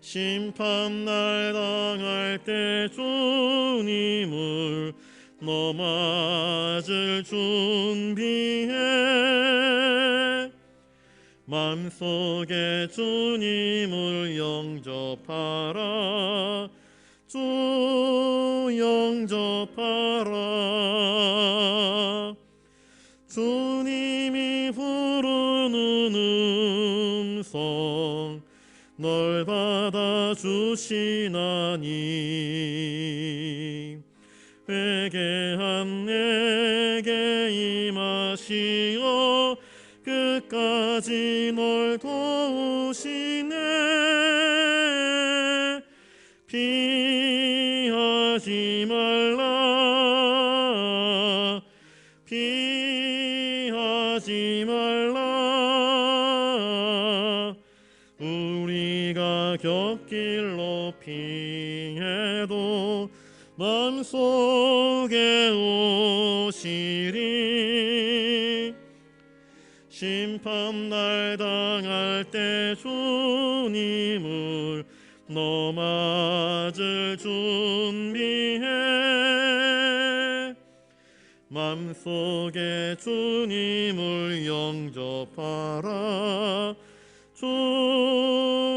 Speaker 2: 심판날 당할 때 주님을 너 맞을 준비해. 맘속에 주님을 영접하라. 주 영접하라. 주님이 부르는 음성 널 받아주시나니. 회개한 내게 임하시어 끝까지 널 도우시네. 피하지 말라. 피하지 말라. 우리가 곁길로 피해도 맘속에 오시리. 심판날 당할 때 주님을 너 맞을 준비해. 맘속에 주님을 영접하라. 주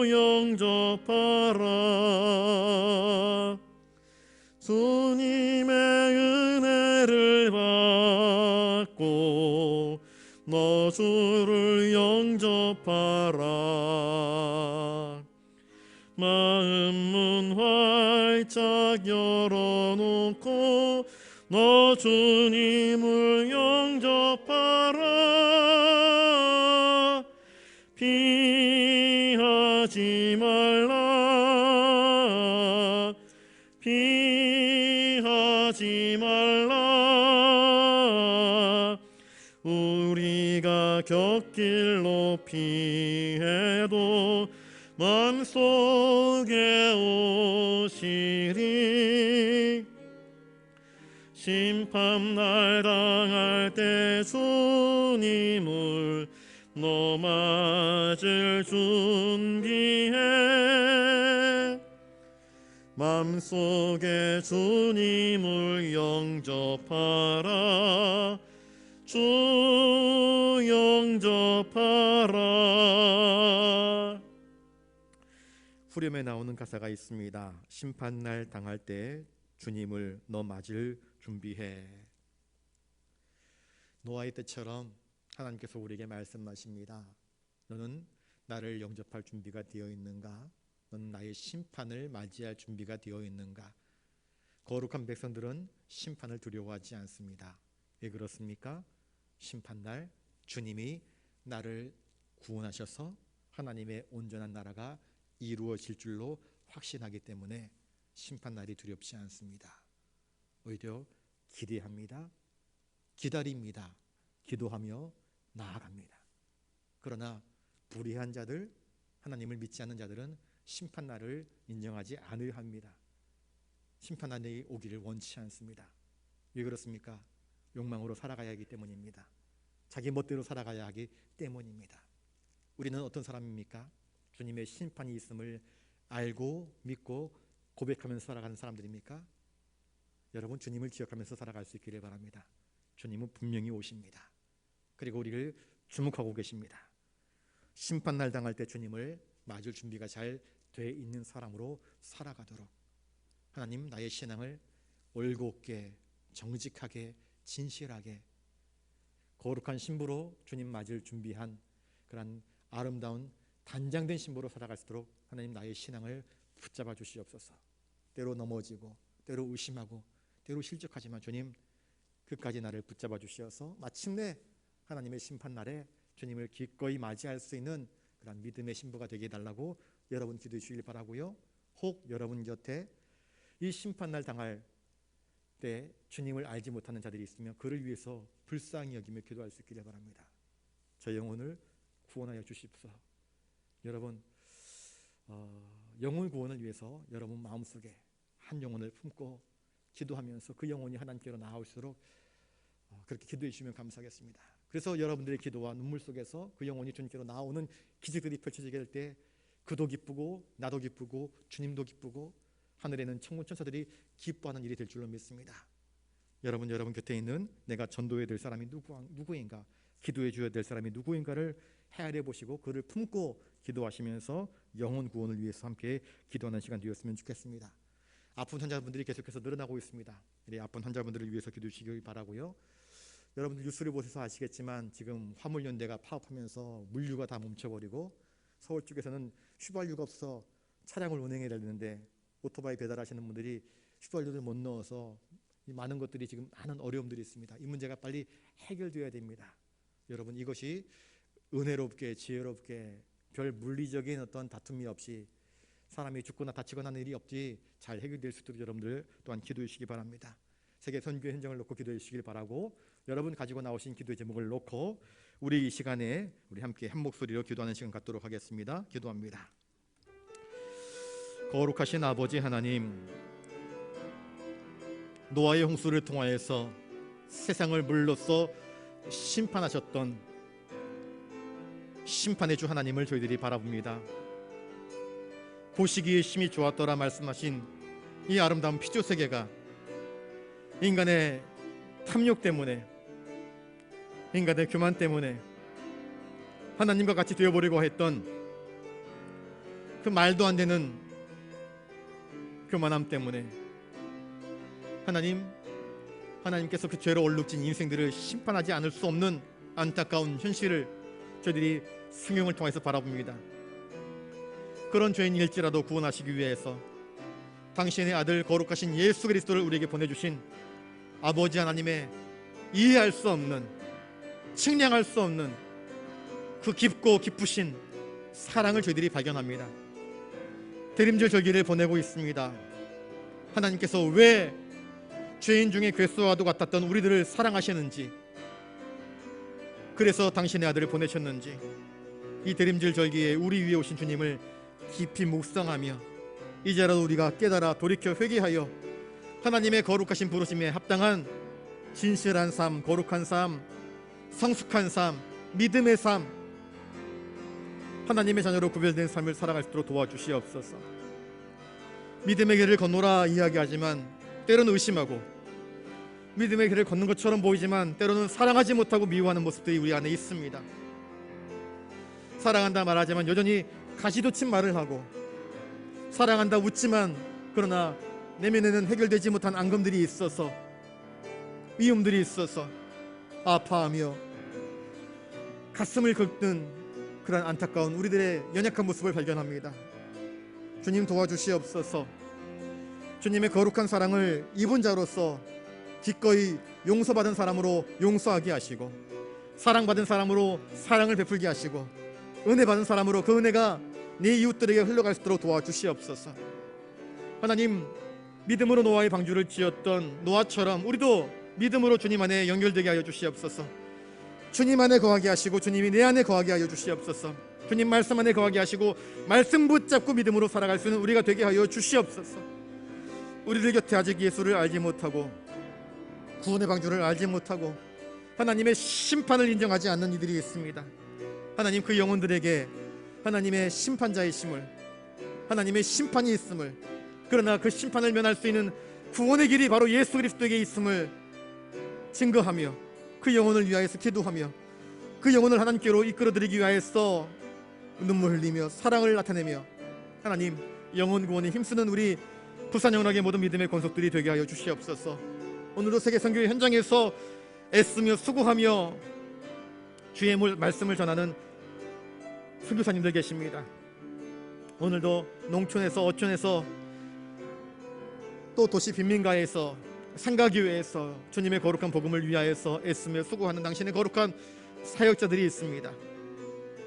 Speaker 2: 영접하라. 주님 받고 너 주를 영접하라. 마음 문 활짝 열어놓고 너 주님을 영접하라. 피하지 말라. 피하지 말라. 우리가 곁길로 피해도 맘속에 오시리. 심판날 당할 때 주님을 너 맞을 준비해. 맘속에 주님을 영접하라. 주 영접하라.
Speaker 1: 후렴에 나오는 가사가 있습니다. 심판날 당할 때 주님을 너 맞을 준비해. 노아의 때처럼 하나님께서 우리에게 말씀하십니다. 너는 나를 영접할 준비가 되어 있는가? 너는 나의 심판을 맞이할 준비가 되어 있는가? 거룩한 백성들은 심판을 두려워하지 않습니다. 왜 그렇습니까? 심판날 주님이 나를 구원하셔서 하나님의 온전한 나라가 이루어질 줄로 확신하기 때문에 심판날이 두렵지 않습니다. 오히려 기대합니다. 기다립니다. 기도하며 나아갑니다. 그러나 불의한 자들, 하나님을 믿지 않는 자들은 심판날을 인정하지 않으려 합니다. 심판날이 오기를 원치 않습니다. 왜 그렇습니까? 욕망으로 살아가야 하기 때문입니다. 자기 멋대로 살아가야 하기 때문입니다. 우리는 어떤 사람입니까? 주님의 심판이 있음을 알고 믿고 고백하면서 살아가는 사람들입니까? 여러분, 주님을 기억하면서 살아갈 수 있기를 바랍니다. 주님은 분명히 오십니다. 그리고 우리를 주목하고 계십니다. 심판날 당할 때 주님을 맞을 준비가 잘 돼 있는 사람으로 살아가도록 하나님, 나의 신앙을 올곧게, 정직하게, 진실하게, 거룩한 신부로 주님 맞을 준비한 그런 아름다운 단장된 신부로 살아갈 수 있도록 하나님, 나의 신앙을 붙잡아 주시옵소서. 때로 넘어지고 때로 의심하고 때로 실족하지만 주님, 끝까지 나를 붙잡아 주시어서 마침내 하나님의 심판날에 주님을 기꺼이 맞이할 수 있는 그런 믿음의 신부가 되게 해달라고 여러분 기도해 주시길 바라고요. 혹 여러분 곁에 이 심판날 당할 때 주님을 알지 못하는 자들이 있으면 그를 위해서 불쌍히 여기며 기도할 수 있기를 바랍니다. 저 영혼을 구원하여 주십시오. 여러분, 영혼 구원을 위해서 여러분 마음속에 한 영혼을 품고 기도하면서 그 영혼이 하나님께로 나아올수록 그렇게 기도해 주시면 감사하겠습니다. 그래서 여러분들의 기도와 눈물 속에서 그 영혼이 주님께로 나오는 기적들이 펼쳐지게 될 때 그도 기쁘고 나도 기쁘고 주님도 기쁘고 하늘에는 천군 천사들이 기뻐하는 일이 될 줄로 믿습니다. 여러분 곁에 있는 내가 전도해야 될 사람이 누구인가, 기도해 줘야 될 사람이 누구인가를 헤아려 보시고 그를 품고 기도하시면서 영혼 구원을 위해서 함께 기도하는 시간 되었으면 좋겠습니다. 아픈 환자분들이 계속해서 늘어나고 있습니다. 아픈 환자분들을 위해서 기도해 주시기 바라고요. 여러분들 뉴스를 보셔서 아시겠지만 지금 화물연대가 파업하면서 물류가 다 멈춰버리고 서울 쪽에서는 휘발유가 없어 차량을 운행해야 되는데 오토바이 배달하시는 분들이 휘발유를 못 넣어서 많은 것들이 지금 많은 어려움들이 있습니다. 이 문제가 빨리 해결되어야 됩니다. 여러분, 이것이 은혜롭게 지혜롭게 별 물리적인 어떤 다툼이 없이 사람이 죽거나 다치거나 하는 일이 없이 잘 해결될 수 있도록 여러분들 또한 기도해 주시기 바랍니다. 세계 선교의 현장을 놓고 기도해 주시길 바라고, 여러분 가지고 나오신 기도의 제목을 놓고 우리 이 시간에 우리 함께 한 목소리로 기도하는 시간 갖도록 하겠습니다. 기도합니다. 거룩하신 아버지 하나님, 노아의 홍수를 통하여서 세상을 물로써 심판하셨던 심판의 주 하나님을 저희들이 바라봅니다. 보시기에 심히 좋았더라 말씀하신 이 아름다운 피조 세계가 인간의 탐욕 때문에, 인간의 교만 때문에 하나님과 같이 되어버리고 했던 그 말도 안 되는 교만함 때문에 하나님, 하나님께서 그 죄로 얼룩진 인생들을 심판하지 않을 수 없는 안타까운 현실을 저희들이 성경을 통해서 바라봅니다. 그런 죄인일지라도 구원하시기 위해서 당신의 아들 거룩하신 예수 그리스도를 우리에게 보내주신 아버지 하나님의 이해할 수 없는, 측량할 수 없는 그 깊고 깊으신 사랑을 저희들이 발견합니다. 대림절 절기를 보내고 있습니다. 하나님께서 왜 죄인 중에 괴수와도 같았던 우리들을 사랑하시는지, 그래서 당신의 아들을 보내셨는지, 이 대림절 절기에 우리 위에 오신 주님을 깊이 묵상하며 이제라도 우리가 깨달아 돌이켜 회개하여 하나님의 거룩하신 부르심에 합당한 진실한 삶, 거룩한 삶, 성숙한 삶, 믿음의 삶, 하나님의 자녀로 구별된 삶을 살아갈 수 있도록 도와주시옵소서. 믿음의 길을 건너라 이야기하지만 때로는 의심하고, 믿음의 길을 걷는 것처럼 보이지만 때로는 사랑하지 못하고 미워하는 모습들이 우리 안에 있습니다. 사랑한다 말하지만 여전히 가시돋친 말을 하고, 사랑한다 웃지만 그러나 내면에는 해결되지 못한 앙금들이 있어서, 미움들이 있어서 아파하며 가슴을 긁는 그런 안타까운 우리들의 연약한 모습을 발견합니다. 주님 도와주시옵소서. 주님의 거룩한 사랑을 입은 자로서 기꺼이 용서받은 사람으로 용서하게 하시고, 사랑받은 사람으로 사랑을 베풀게 하시고, 은혜 받은 사람으로 그 은혜가 네 이웃들에게 흘러갈 수 있도록 도와주시옵소서. 하나님, 믿음으로 노아의 방주를 지었던 노아처럼 우리도 믿음으로 주님 안에 연결되게 하여 주시옵소서. 주님 안에 거하게 하시고 주님이 내 안에 거하게 하여 주시옵소서. 주님 말씀 안에 거하게 하시고 말씀 붙잡고 믿음으로 살아갈 수 있는 우리가 되게 하여 주시옵소서. 우리들 곁에 아직 예수를 알지 못하고 구원의 방주를 알지 못하고 하나님의 심판을 인정하지 않는 이들이 있습니다. 하나님, 그 영혼들에게 하나님의 심판자이심을, 하나님의 심판이 있음을, 그러나 그 심판을 면할 수 있는 구원의 길이 바로 예수 그리스도에게 있음을 증거하며 그 영혼을 위하여서 기도하며 그 영혼을 하나님께로 이끌어드리기 위하여서 눈물 흘리며 사랑을 나타내며 하나님, 영혼 구원에 힘쓰는 우리 부산영락의 모든 믿음의 권속들이 되게 하여 주시옵소서. 오늘도 세계 선교회 현장에서 애쓰며 수고하며 주의 말씀을 전하는 선교사님들 계십니다. 오늘도 농촌에서, 어촌에서, 또 도시 빈민가에서, 상가교회에서 주님의 거룩한 복음을 위하여서 애쓰며 수고하는 당신의 거룩한 사역자들이 있습니다.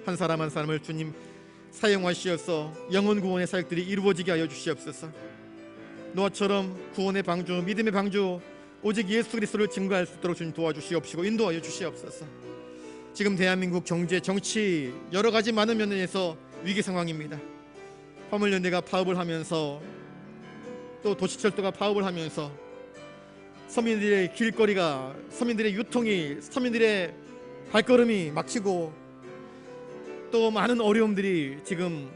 Speaker 1: 한 사람 한 사람을 주님 사용하시어서 영혼 구원의 사역들이 이루어지게 하여 주시옵소서. 노아처럼 구원의 방주, 믿음의 방주, 오직 예수 그리스도를 증거할 수 있도록 주님 도와주시옵시고 인도하여 주시옵소서. 지금 대한민국 경제, 정치 여러 가지 많은 면에서 위기 상황입니다. 화물연대가 파업을 하면서 또 도시철도가 파업을 하면서 서민들의 길거리가, 서민들의 유통이, 서민들의 발걸음이 막히고 또 많은 어려움들이 지금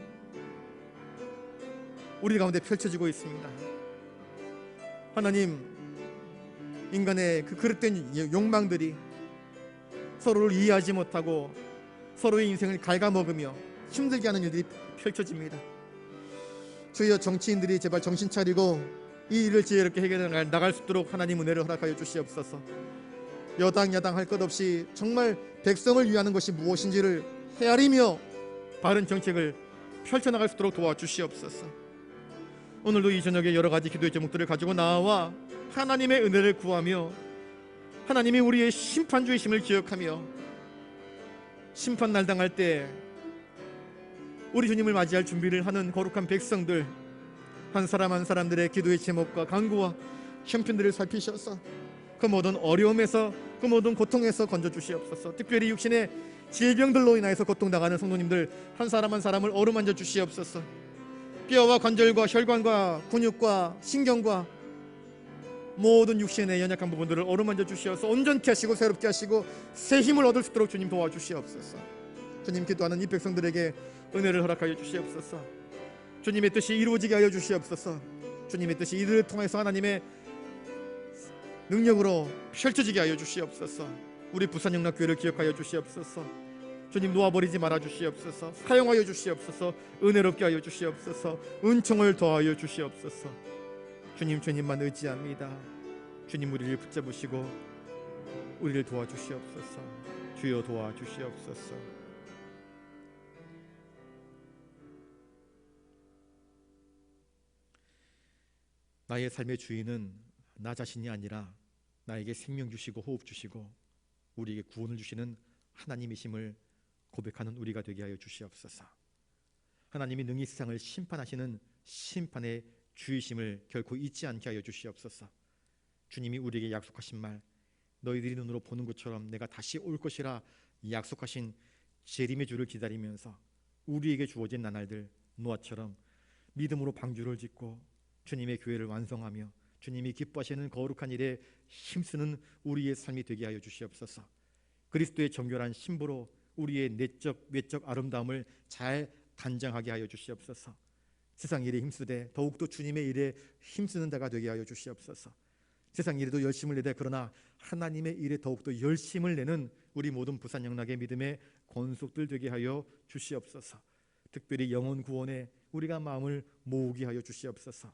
Speaker 1: 우리 가운데 펼쳐지고 있습니다. 하나님, 인간의 그 그릇된 욕망들이 서로를 이해하지 못하고 서로의 인생을 갉아먹으며 힘들게 하는 일들이 펼쳐집니다. 주여, 정치인들이 제발 정신 차리고 이 일을 지혜롭게 해결해 나갈 수 있도록 하나님 은혜를 허락하여 주시옵소서. 여당 야당 할 것 없이 정말 백성을 위하는 것이 무엇인지를 헤아리며 바른 정책을 펼쳐나갈 수 있도록 도와주시옵소서. 오늘도 이 저녁에 여러 가지 기도의 제목들을 가지고 나와 하나님의 은혜를 구하며 하나님이 우리의 심판주이심을 기억하며 심판날 당할 때 우리 주님을 맞이할 준비를 하는 거룩한 백성들, 한 사람 한 사람들의 기도의 제목과 간구와 형편들을 살피셔서 그 모든 어려움에서, 그 모든 고통에서 건져주시옵소서. 특별히 육신의 질병들로 인하여서 고통당하는 성도님들 한 사람 한 사람을 어루만져 주시옵소서. 뼈와 관절과 혈관과 근육과 신경과 모든 육신의 연약한 부분들을 어루만져 주시어서 온전케 하시고 새롭게 하시고 새 힘을 얻을 수 있도록 주님 도와주시옵소서. 주님, 기도하는 이 백성들에게 은혜를 허락하여 주시옵소서. 주님의 뜻이 이루어지게 하여 주시옵소서. 주님의 뜻이 이들을 통해서 하나님의 능력으로 펼쳐지게 하여 주시옵소서. 우리 부산영락교회를 기억하여 주시옵소서. 주님, 놓아버리지 말아 주시옵소서. 사용하여 주시옵소서. 은혜롭게 하여 주시옵소서. 은총을 더하여 주시옵소서. 주님, 주님만 의지합니다. 주님 우리를 붙잡으시고 우리를 도와주시옵소서. 주여 도와주시옵소서. 나의 삶의 주인은 나 자신이 아니라 나에게 생명 주시고 호흡 주시고 우리에게 구원을 주시는 하나님이심을 고백하는 우리가 되게 하여 주시옵소서. 하나님이 능히 세상을 심판하시는 심판의 주이심을 결코 잊지 않게 하여 주시옵소서. 주님이 우리에게 약속하신 말, 너희들이 눈으로 보는 것처럼 내가 다시 올 것이라 약속하신 재림의 주를 기다리면서 우리에게 주어진 나날들 노아처럼 믿음으로 방주를 짓고 주님의 교회를 완성하며 주님이 기뻐하시는 거룩한 일에 힘쓰는 우리의 삶이 되게 하여 주시옵소서. 그리스도의 정결한 신부로 우리의 내적 외적 아름다움을 잘 단장하게 하여 주시옵소서. 세상 일에 힘쓰되 더욱더 주님의 일에 힘쓰는 자가 되게 하여 주시옵소서. 세상 일에도 열심을 내되 그러나 하나님의 일에 더욱더 열심을 내는 우리 모든 부산영락의 믿음의 권속들 되게 하여 주시옵소서. 특별히 영혼 구원에 우리가 마음을 모으게 하여 주시옵소서.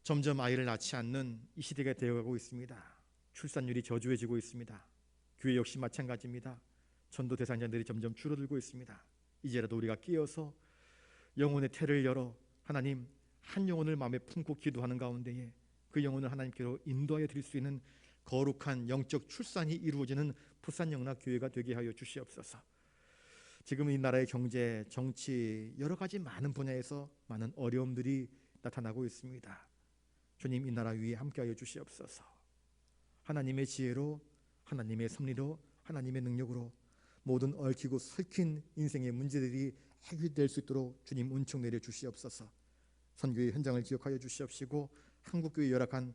Speaker 1: 점점 아이를 낳지 않는 이 시대가 되어가고 있습니다. 출산율이 저조해지고 있습니다. 교회 역시 마찬가지입니다. 전도 대상자들이 점점 줄어들고 있습니다. 이제라도 우리가 깨어서 영혼의 태를 열어 하나님 한 영혼을 마음에 품고 기도하는 가운데에 그 영혼을 하나님께로 인도하여 드릴 수 있는 거룩한 영적 출산이 이루어지는 부산영락교회가 되게 하여 주시옵소서. 지금 이 나라의 경제, 정치 여러 가지 많은 분야에서 많은 어려움들이 나타나고 있습니다. 주님 이 나라 위에 함께하여 주시옵소서. 하나님의 지혜로 하나님의 섭리로 하나님의 능력으로 모든 얽히고 설킨 인생의 문제들이 해결될 수 있도록 주님 은총 내려 주시옵소서. 선교의 현장을 기억하여 주시옵시고 한국교회 열악한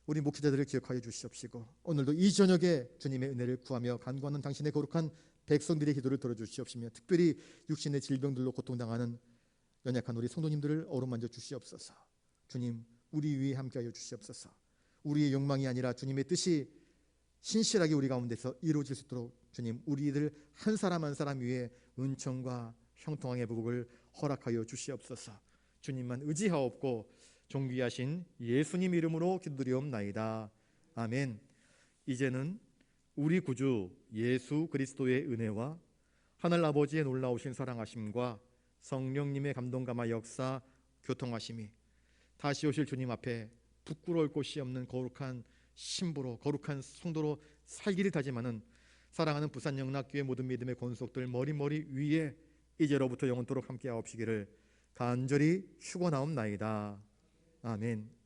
Speaker 1: 우리 목회자들을 기억하여 주시옵시고 오늘도 이 저녁에 주님의 은혜를 구하며 간구하는 당신의 거룩한 백성들의 기도를 들어주시옵시며 특별히 육신의 질병들로 고통당하는 연약한 우리 성도님들을 어루만져 주시옵소서. 주님 우리 위에 함께하여 주시옵소서. 우리의 욕망이 아니라 주님의 뜻이 신실하게 우리 가운데서 이루어질 수 있도록 주님 우리들 한 사람 한 사람 위에 은총과 형통함의 복을 허락하여 주시옵소서. 주님만 의지하옵고 존귀하신 예수님 이름으로 기도드리옵나이다. 아멘. 이제는 우리 구주 예수 그리스도의 은혜와 하늘 아버지의 놀라우신 사랑하심과 성령님의 감동감화 역사 교통하심이 다시 오실 주님 앞에 부끄러울 곳이 없는 거룩한 신부로 거룩한 성도로 살기를 다짐하는 사랑하는 부산영락교회 모든 믿음의 권속들 머리머리 위에 이제로부터 영원토록 함께하옵시기를 간절히 축원하옵나이다. 아멘.